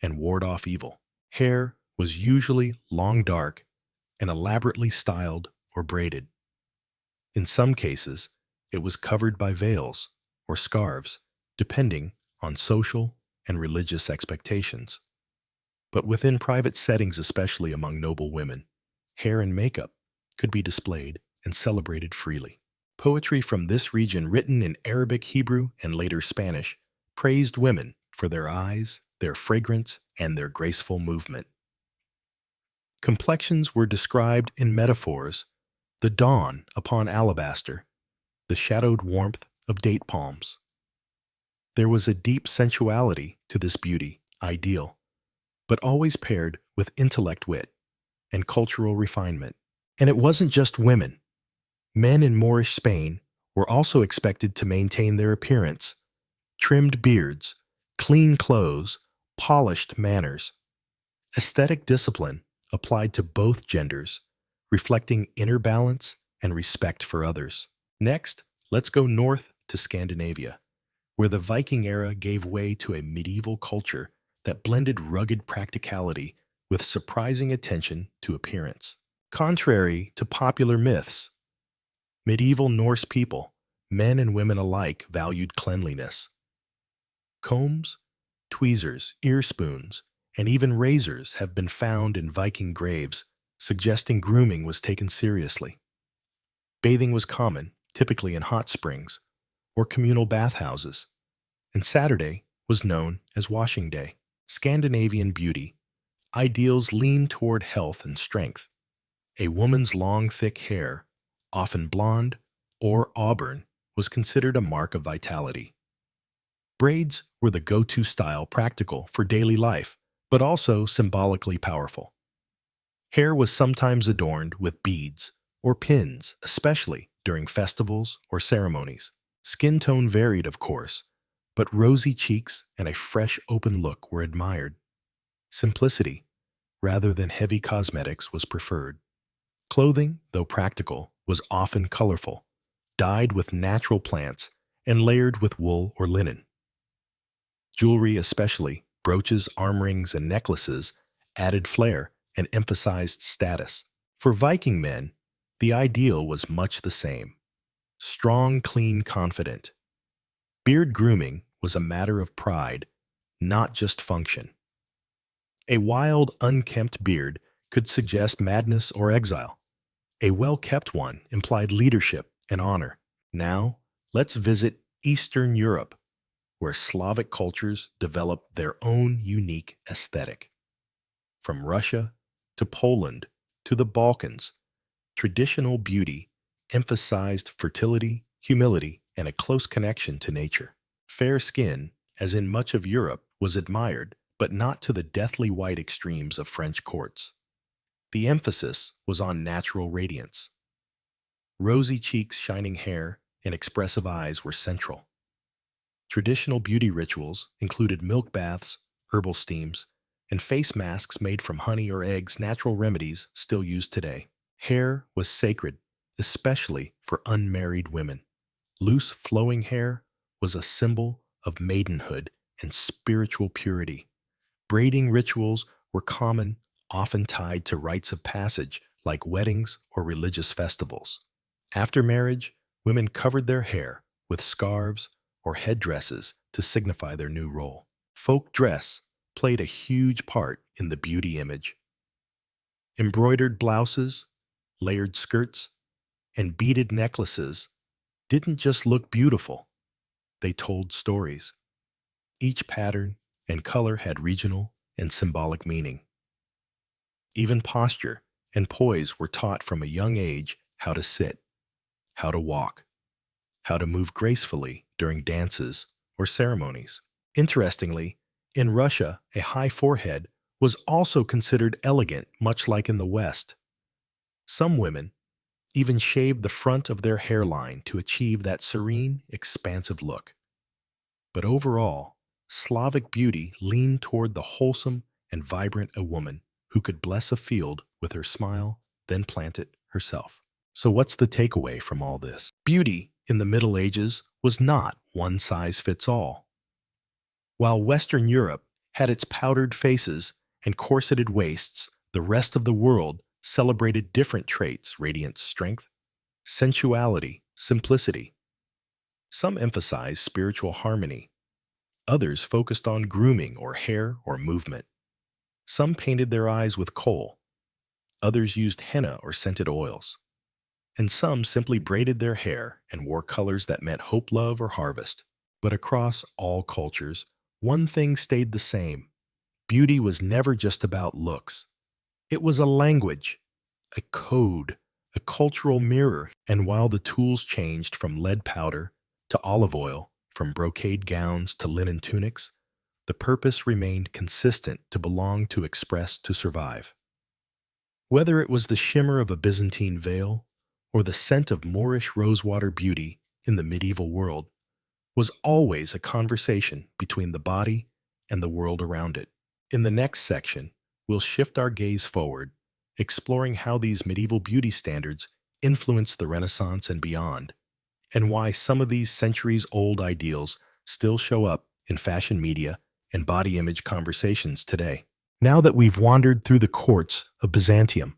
and ward off evil. Hair was usually long, dark, and elaborately styled or braided. In some cases, it was covered by veils or scarves, depending on social and religious expectations. but within private settings, especially among noble women, hair and makeup could be displayed and celebrated freely. Poetry from this region, written in Arabic, Hebrew, and later Spanish, praised women for their eyes, their fragrance, and their graceful movement. Complexions were described in metaphors: the dawn upon alabaster, the shadowed warmth of date palms. There was a deep sensuality to this beauty ideal, but always paired with intellect, wit, and cultural refinement. And it wasn't just women. Men in Moorish Spain were also expected to maintain their appearance: trimmed beards, clean clothes, polished manners. Aesthetic discipline applied to both genders, reflecting inner balance and respect for others. Next, let's go north to Scandinavia, where the Viking era gave way to a medieval culture that blended rugged practicality with surprising attention to appearance. Contrary to popular myths, medieval Norse people, men and women alike, valued cleanliness. Combs, tweezers, ear spoons, and even razors have been found in Viking graves, suggesting grooming was taken seriously. Bathing was common, typically in hot springs or communal bathhouses, and Saturday was known as washing day. Scandinavian beauty ideals lean toward health and strength. A woman's long, thick hair, often blonde or auburn, was considered a mark of vitality. Braids were the go-to style, practical for daily life, but also symbolically powerful. Hair was sometimes adorned with beads or pins, especially during festivals or ceremonies. Skin tone varied, of course, but rosy cheeks and a fresh, open look were admired. Simplicity, rather than heavy cosmetics, was preferred. Clothing, though practical, was often colorful, dyed with natural plants, and layered with wool or linen. Jewelry, especially brooches, arm rings, and necklaces, added flair and emphasized status. For Viking men, the ideal was much the same: strong, clean, confident. Beard grooming was a matter of pride, not just function. A wild, unkempt beard could suggest madness or exile. A well-kept one implied leadership and honor. Now, let's visit Eastern Europe, where Slavic cultures developed their own unique aesthetic. From Russia to Poland to the Balkans, traditional beauty emphasized fertility, humility, and a close connection to nature. Fair skin, as in much of Europe, was admired, but not to the deathly white extremes of French courts. The emphasis was on natural radiance. Rosy cheeks, shining hair, and expressive eyes were central. Traditional beauty rituals included milk baths, herbal steams, and face masks made from honey or eggs, natural remedies still used today. Hair was sacred, especially for unmarried women. Loose, flowing hair was a symbol of maidenhood and spiritual purity. Braiding rituals were common, often tied to rites of passage like weddings or religious festivals. After marriage, women covered their hair with scarves or headdresses to signify their new role. Folk dress played a huge part in the beauty image. Embroidered blouses, layered skirts, and beaded necklaces didn't just look beautiful, they told stories. Each pattern and color had regional and symbolic meaning. Even posture and poise were taught from a young age: how to sit, how to walk, how to move gracefully during dances or ceremonies. Interestingly, in Russia, a high forehead was also considered elegant, much like in the West. Some women even shaved the front of their hairline to achieve that serene, expansive look. But overall, Slavic beauty leaned toward the wholesome and vibrant: a woman who could bless a field with her smile, then plant it herself. So what's the takeaway from all this? Beauty in the Middle Ages was not one size fits all. While Western Europe had its powdered faces and corseted waists, the rest of the world celebrated different traits: radiant strength, sensuality, simplicity. Some emphasized spiritual harmony. Others focused on grooming or hair or movement. Some painted their eyes with kohl, others used henna or scented oils, and some simply braided their hair and wore colors that meant hope, love, or harvest. But across all cultures, one thing stayed the same. Beauty was never just about looks. It was a language, a code, a cultural mirror. And while the tools changed from lead powder to olive oil, from brocade gowns to linen tunics, the purpose remained consistent: to belong, to express, to survive. Whether it was the shimmer of a Byzantine veil or the scent of Moorish rosewater beauty in the medieval world, was always a conversation between the body and the world around it. In the next section, we'll shift our gaze forward, exploring how these medieval beauty standards influenced the Renaissance and beyond, and why some of these centuries-old ideals still show up in fashion media and body image conversations today. Now that we've wandered through the courts of Byzantium,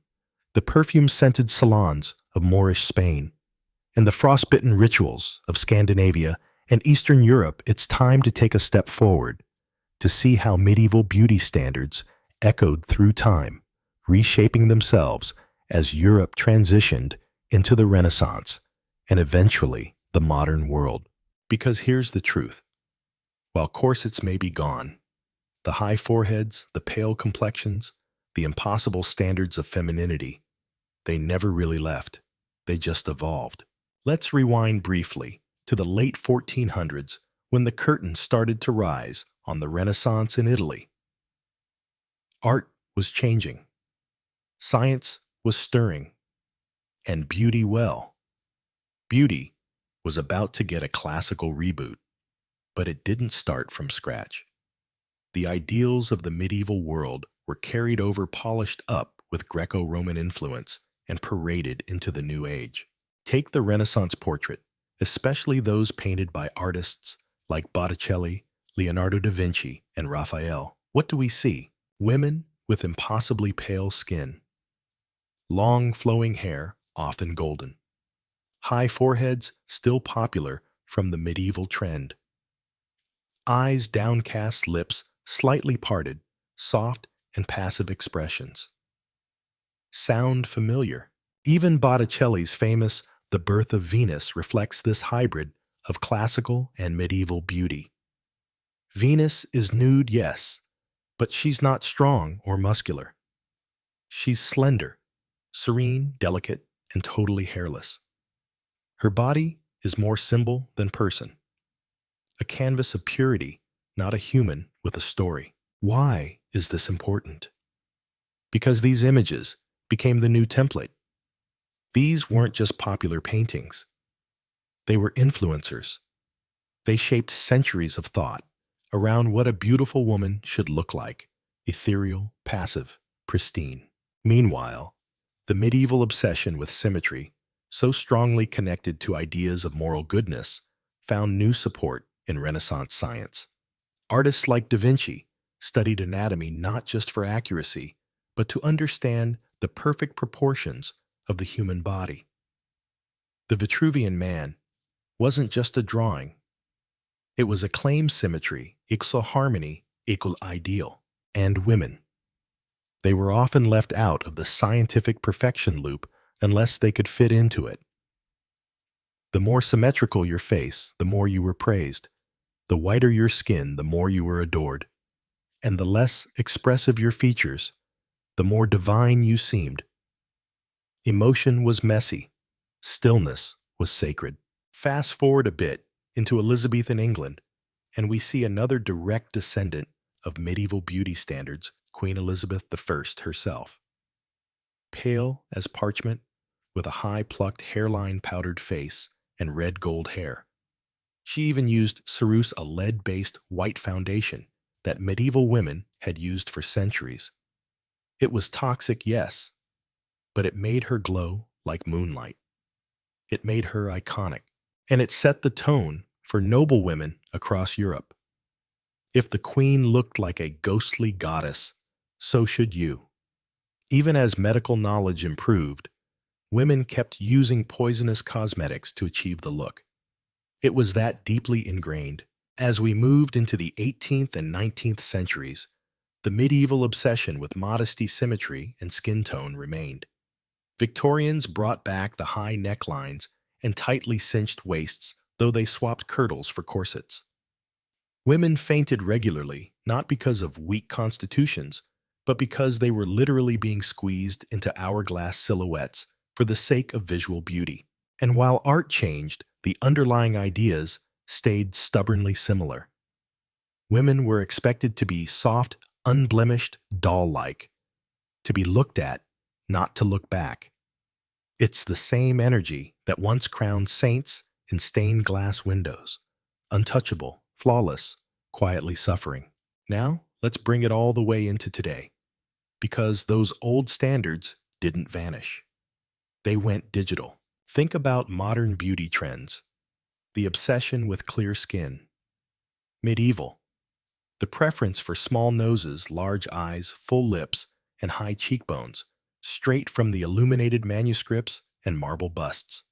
the perfume-scented salons of Moorish Spain, and the frostbitten rituals of Scandinavia and Eastern Europe, it's time to take a step forward to see how medieval beauty standards echoed through time, reshaping themselves as Europe transitioned into the Renaissance and eventually the modern world. Because here's the truth. While corsets may be gone, the high foreheads, the pale complexions, the impossible standards of femininity, they never really left. They just evolved. Let's rewind briefly to the late 1400s when the curtain started to rise on the Renaissance in Italy. Art was changing, science was stirring, and beauty, well, beauty was about to get a classical reboot. But it didn't start from scratch. The ideals of the medieval world were carried over, polished up with Greco-Roman influence, and paraded into the New Age. Take the Renaissance portrait, especially those painted by artists like Botticelli, Leonardo da Vinci, and Raphael. What do we see? Women with impossibly pale skin, long flowing hair, often golden, high foreheads still popular from the medieval trend, eyes downcast, lips slightly parted, soft and passive expressions. Sound familiar? Even Botticelli's famous The Birth of Venus reflects this hybrid of classical and medieval beauty. Venus is nude, yes, but she's not strong or muscular. She's slender, serene, delicate, and totally hairless. Her body is more symbol than person, a canvas of purity, not a human with a story. Why is this important? Because these images became the new template. These weren't just popular paintings. They were influencers. They shaped centuries of thought around what a beautiful woman should look like: ethereal, passive, pristine. Meanwhile, the medieval obsession with symmetry, so strongly connected to ideas of moral goodness, found new support in Renaissance science. Artists like Da Vinci studied anatomy not just for accuracy, but to understand the perfect proportions of the human body. The Vitruvian Man wasn't just a drawing. It was a claim symmetry equal harmony equal ideal. And women. They were often left out of the scientific perfection loop unless they could fit into it. The more symmetrical your face, the more you were praised. The whiter your skin, the more you were adored. And the less expressive your features, the more divine you seemed. Emotion was messy. Stillness was sacred. Fast forward a bit into Elizabethan England, and we see another direct descendant of medieval beauty standards, Queen Elizabeth I herself. Pale as parchment, with a high plucked hairline, powdered face, and red gold hair. She even used ceruse, a lead-based white foundation that medieval women had used for centuries. It was toxic, yes, but it made her glow like moonlight. It made her iconic, and it set the tone for noble women across Europe. If the queen looked like a ghostly goddess, so should you. Even as medical knowledge improved, women kept using poisonous cosmetics to achieve the look. It was that deeply ingrained. As we moved into the 18th and 19th centuries, The medieval obsession with modesty, symmetry, and skin tone remained. Victorians brought back the high necklines and tightly cinched waists, though they swapped kirtles for corsets. Women fainted regularly, not because of weak constitutions, but because they were literally being squeezed into hourglass silhouettes for the sake of visual beauty. And while art changed, the underlying ideas stayed stubbornly similar. Women were expected to be soft, unblemished, doll-like, to be looked at, not to look back. It's the same energy that once crowned saints in stained glass windows, untouchable, flawless, quietly suffering. Now, let's bring it all the way into today, because those old standards didn't vanish. They went digital. Think about modern beauty trends, the obsession with clear skin. Medieval, the preference for small noses, large eyes, full lips, and high cheekbones, straight from the illuminated manuscripts and marble busts.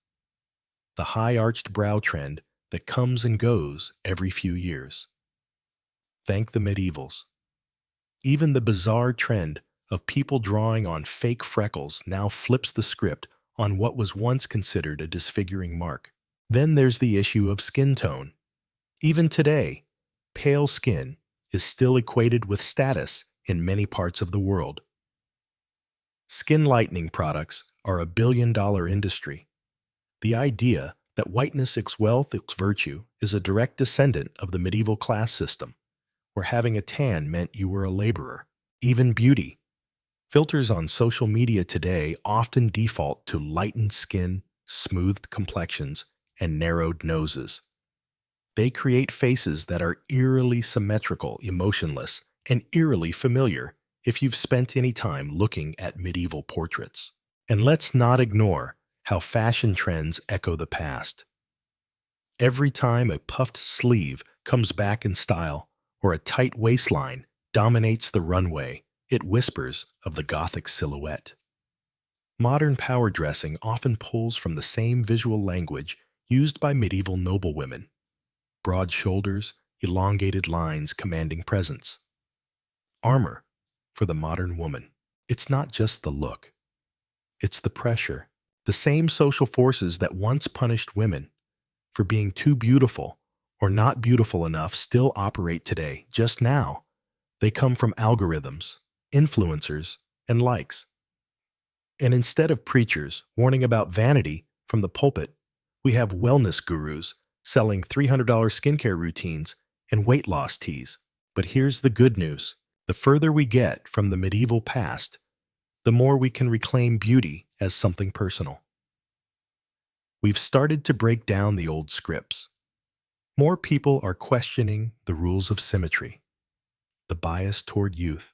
The high-arched brow trend that comes and goes every few years. Thank the medievals. Even the bizarre trend of people drawing on fake freckles now flips the script on what was once considered a disfiguring mark. Then there's the issue of skin tone. Even today, pale skin is still equated with status in many parts of the world. Skin lightening products are a billion-dollar industry. The idea that whiteness equals wealth equals virtue is a direct descendant of the medieval class system, where having a tan meant you were a laborer. Even beauty. Filters on social media today often default to lightened skin, smoothed complexions, and narrowed noses. They create faces that are eerily symmetrical, emotionless, and eerily familiar if you've spent any time looking at medieval portraits. And let's not ignore how fashion trends echo the past. Every time a puffed sleeve comes back in style or a tight waistline dominates the runway, it whispers of the Gothic silhouette. Modern power dressing often pulls from the same visual language used by medieval noblewomen. Broad shoulders, elongated lines commanding presence. Armor for the modern woman. It's not just the look. It's the pressure. The same social forces that once punished women for being too beautiful or not beautiful enough still operate today. Just now, they come from algorithms, influencers, and likes. And instead of preachers warning about vanity from the pulpit, we have wellness gurus selling $300 skincare routines and weight loss teas. But here's the good news. The further we get from the medieval past, the more we can reclaim beauty as something personal. We've started to break down the old scripts. More people are questioning the rules of symmetry, the bias toward youth,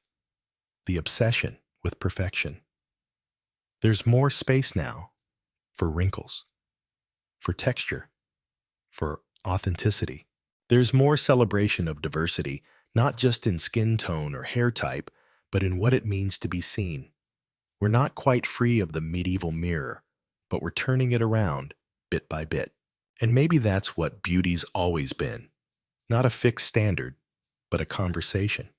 the obsession with perfection. There's more space now for wrinkles, for texture, for authenticity. There's more celebration of diversity, not just in skin tone or hair type, but in what it means to be seen. We're not quite free of the medieval mirror, but we're turning it around bit by bit. And maybe that's what beauty's always been. Not a fixed standard, but a conversation.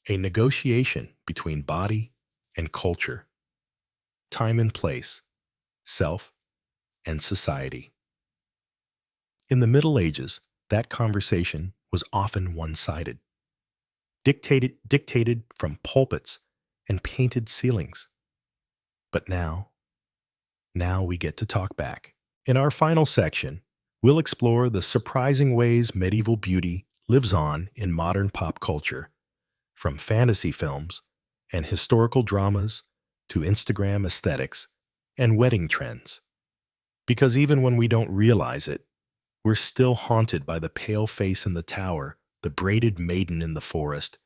A negotiation between body and culture, time and place, self and society. In the Middle Ages, that conversation was often one-sided, dictated from pulpits and painted ceilings. But now we get to talk back. In our final section, we'll explore the surprising ways medieval beauty lives on in modern pop culture, from fantasy films and historical dramas to Instagram aesthetics and wedding trends. Because even when we don't realize it, we're still haunted by the pale face in the tower, the braided maiden in the forest,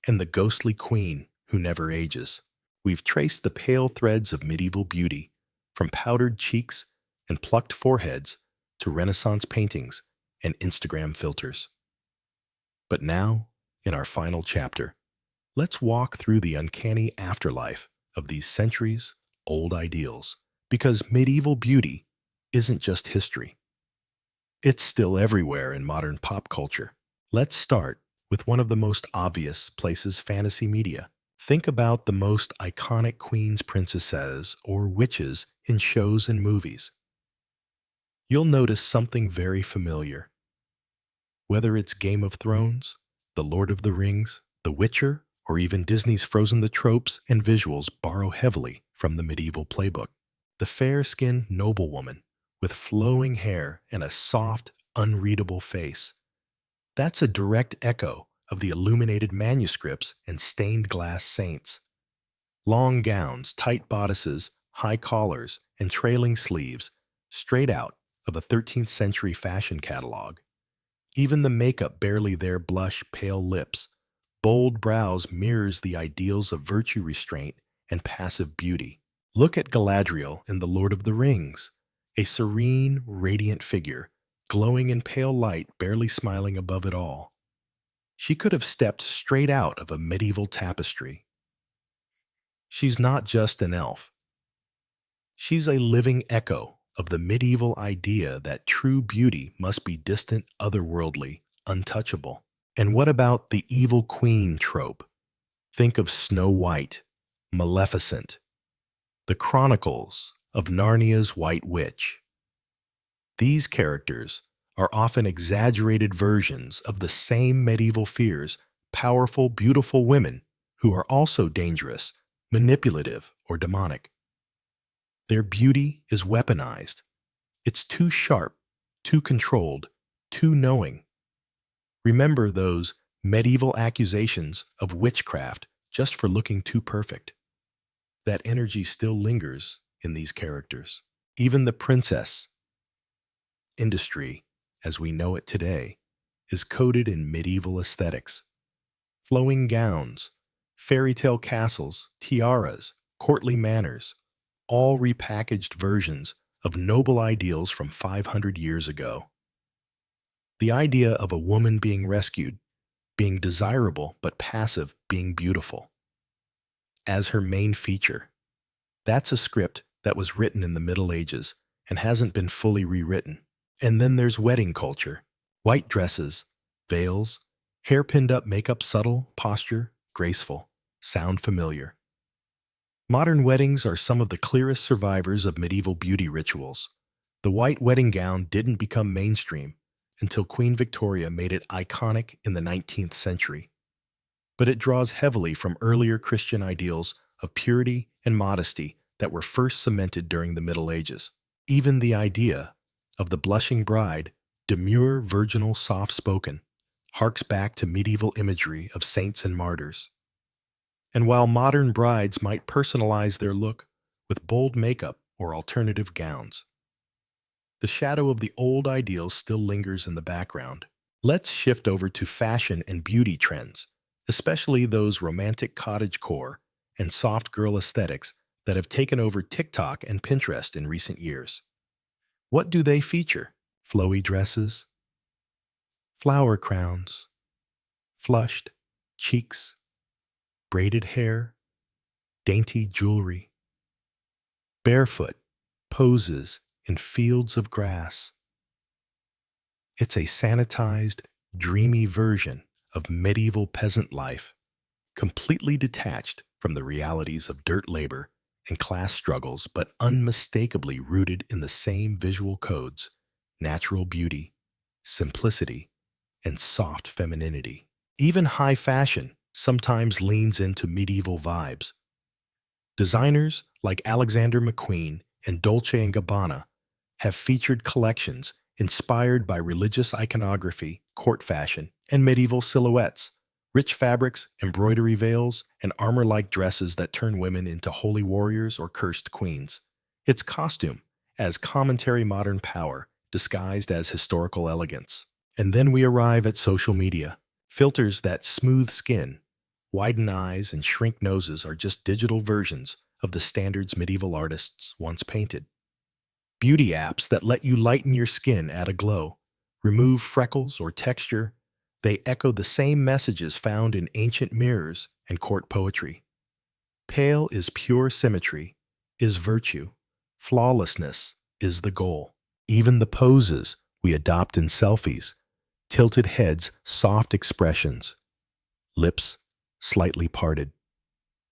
and the ghostly queen who never ages. We've traced the pale threads of medieval beauty, from powdered cheeks and plucked foreheads to Renaissance paintings and Instagram filters. But now, in our final chapter, let's walk through the uncanny afterlife of these centuries-old ideals, because medieval beauty isn't just history. It's still everywhere in modern pop culture. Let's start with one of the most obvious places fantasy media. Think about the most iconic queens, princesses, or witches in shows and movies. You'll notice something very familiar. Whether it's Game of Thrones, The Lord of the Rings, The Witcher, or even Disney's Frozen, the tropes and visuals borrow heavily from the medieval playbook. The fair-skinned noblewoman with flowing hair and a soft, unreadable face. That's a direct echo of the illuminated manuscripts and stained glass saints. Long gowns, tight bodices, high collars, and trailing sleeves, straight out of a 13th century fashion catalog. Even the makeup barely there, blush, pale lips. Bold brows mirrors the ideals of virtue restraint and passive beauty. Look at Galadriel in The Lord of the Rings, a serene, radiant figure, glowing in pale light, barely smiling above it all. She could have stepped straight out of a medieval tapestry. She's not just an elf. She's a living echo of the medieval idea that true beauty must be distant, otherworldly, untouchable. And what about the evil queen trope? Think of Snow White, Maleficent, the Chronicles of Narnia's White Witch. These characters are often exaggerated versions of the same medieval fears, powerful, beautiful women who are also dangerous, manipulative, or demonic. Their beauty is weaponized. It's too sharp, too controlled, too knowing. Remember those medieval accusations of witchcraft just for looking too perfect. That energy still lingers in these characters. Even the princess industry, as we know it today, is coded in medieval aesthetics. Flowing gowns, fairy tale castles, tiaras, courtly manners, all repackaged versions of noble ideals from 500 years ago. The idea of a woman being rescued, being desirable but passive, being beautiful, as her main feature. That's a script that was written in the Middle Ages and hasn't been fully rewritten. And then there's wedding culture. White dresses, veils, hair pinned up makeup, subtle, posture, graceful, sound familiar. Modern weddings are some of the clearest survivors of medieval beauty rituals. The white wedding gown didn't become mainstream until Queen Victoria made it iconic in the 19th century. But it draws heavily from earlier Christian ideals of purity and modesty that were first cemented during the Middle Ages. Even the idea of the blushing bride, demure, virginal, soft-spoken, harks back to medieval imagery of saints and martyrs. And while modern brides might personalize their look with bold makeup or alternative gowns, the shadow of the old ideals still lingers in the background. Let's shift over to fashion and beauty trends, especially those romantic cottagecore and soft girl aesthetics that have taken over TikTok and Pinterest in recent years. What do they feature? Flowy dresses, flower crowns, flushed cheeks, braided hair, dainty jewelry, barefoot poses in fields of grass. It's a sanitized, dreamy version of medieval peasant life, completely detached from the realities of dirt labor and class struggles, but unmistakably rooted in the same visual codes: natural beauty, simplicity, and soft femininity. Even high fashion sometimes leans into medieval vibes. Designers like Alexander McQueen and Dolce & Gabbana have featured collections inspired by religious iconography, court fashion, and medieval silhouettes. Rich fabrics, embroidery veils, and armor-like dresses that turn women into holy warriors or cursed queens. It's costume as commentary modern power, disguised as historical elegance. And then we arrive at social media. Filters that smooth skin, widen eyes, and shrink noses are just digital versions of the standards medieval artists once painted. Beauty apps that let you lighten your skin, add a glow, remove freckles or texture. They echo the same messages found in ancient mirrors and court poetry. Pale is pure symmetry, is virtue. Flawlessness is the goal. Even the poses we adopt in selfies, tilted heads, soft expressions, lips slightly parted,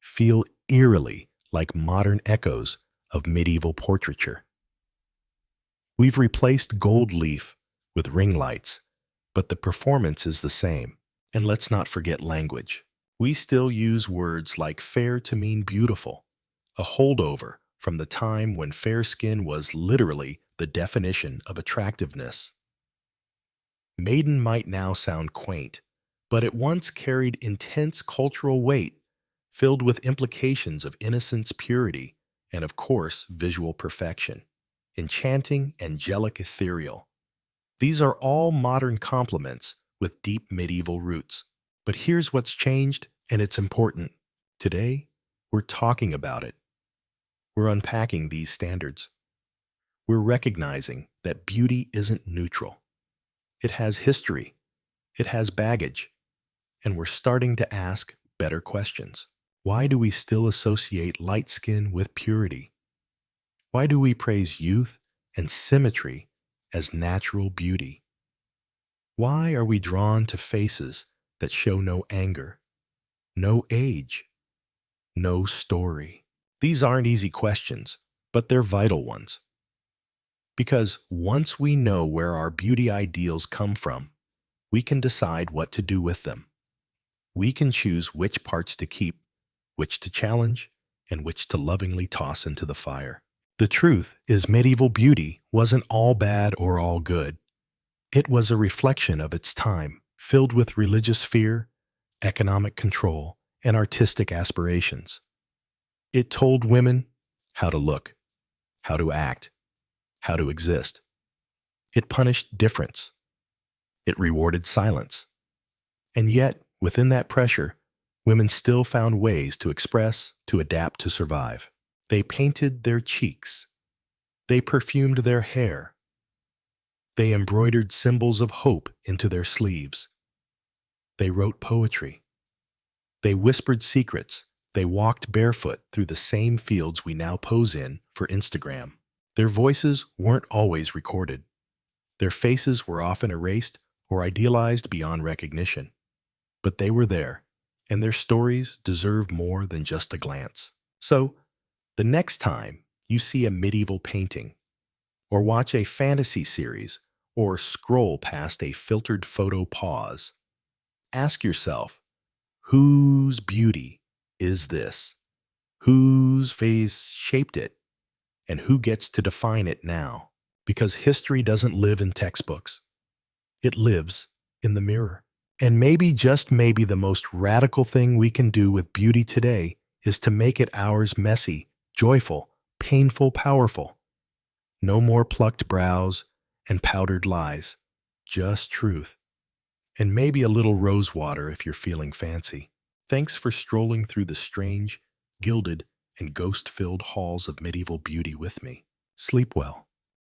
feel eerily like modern echoes of medieval portraiture. We've replaced gold leaf with ring lights, but the performance is the same. And let's not forget language. We still use words like fair to mean beautiful, a holdover from the time when fair skin was literally the definition of attractiveness. Maiden might now sound quaint, but it once carried intense cultural weight, filled with implications of innocence, purity, and of course, visual perfection. Enchanting, angelic, ethereal. These are all modern complements with deep medieval roots. But here's what's changed, and it's important. Today, we're talking about it. We're unpacking these standards. We're recognizing that beauty isn't neutral. It has history, it has baggage, and we're starting to ask better questions. Why do we still associate light skin with purity? Why do we praise youth and symmetry as natural beauty? Why are we drawn to faces that show no anger, no age, no story? These aren't easy questions, but they're vital ones. Because once we know where our beauty ideals come from, we can decide what to do with them. We can choose which parts to keep, which to challenge, and which to lovingly toss into the fire. The truth is, medieval beauty wasn't all bad or all good. It was a reflection of its time, filled with religious fear, economic control, and artistic aspirations. It told women how to look, how to act, how to exist. It punished difference. It rewarded silence. And yet, within that pressure, women still found ways to express, to adapt, to survive. They painted their cheeks. They perfumed their hair. They embroidered symbols of hope into their sleeves. They wrote poetry. They whispered secrets. They walked barefoot through the same fields we now pose in for Instagram. Their voices weren't always recorded. Their faces were often erased or idealized beyond recognition. But they were there, and their stories deserve more than just a glance. So, the next time you see a medieval painting, or watch a fantasy series, or scroll past a filtered photo pause, ask yourself, whose beauty is this? Whose face shaped it? And who gets to define it now? Because history doesn't live in textbooks. It lives in the mirror. And maybe, just maybe, the most radical thing we can do with beauty today is to make it ours: messy, joyful, painful, powerful. No more plucked brows and powdered lies, just truth. And maybe a little rose water if you're feeling fancy. Thanks for strolling through the strange, gilded, and ghost-filled halls of medieval beauty with me. Sleep well.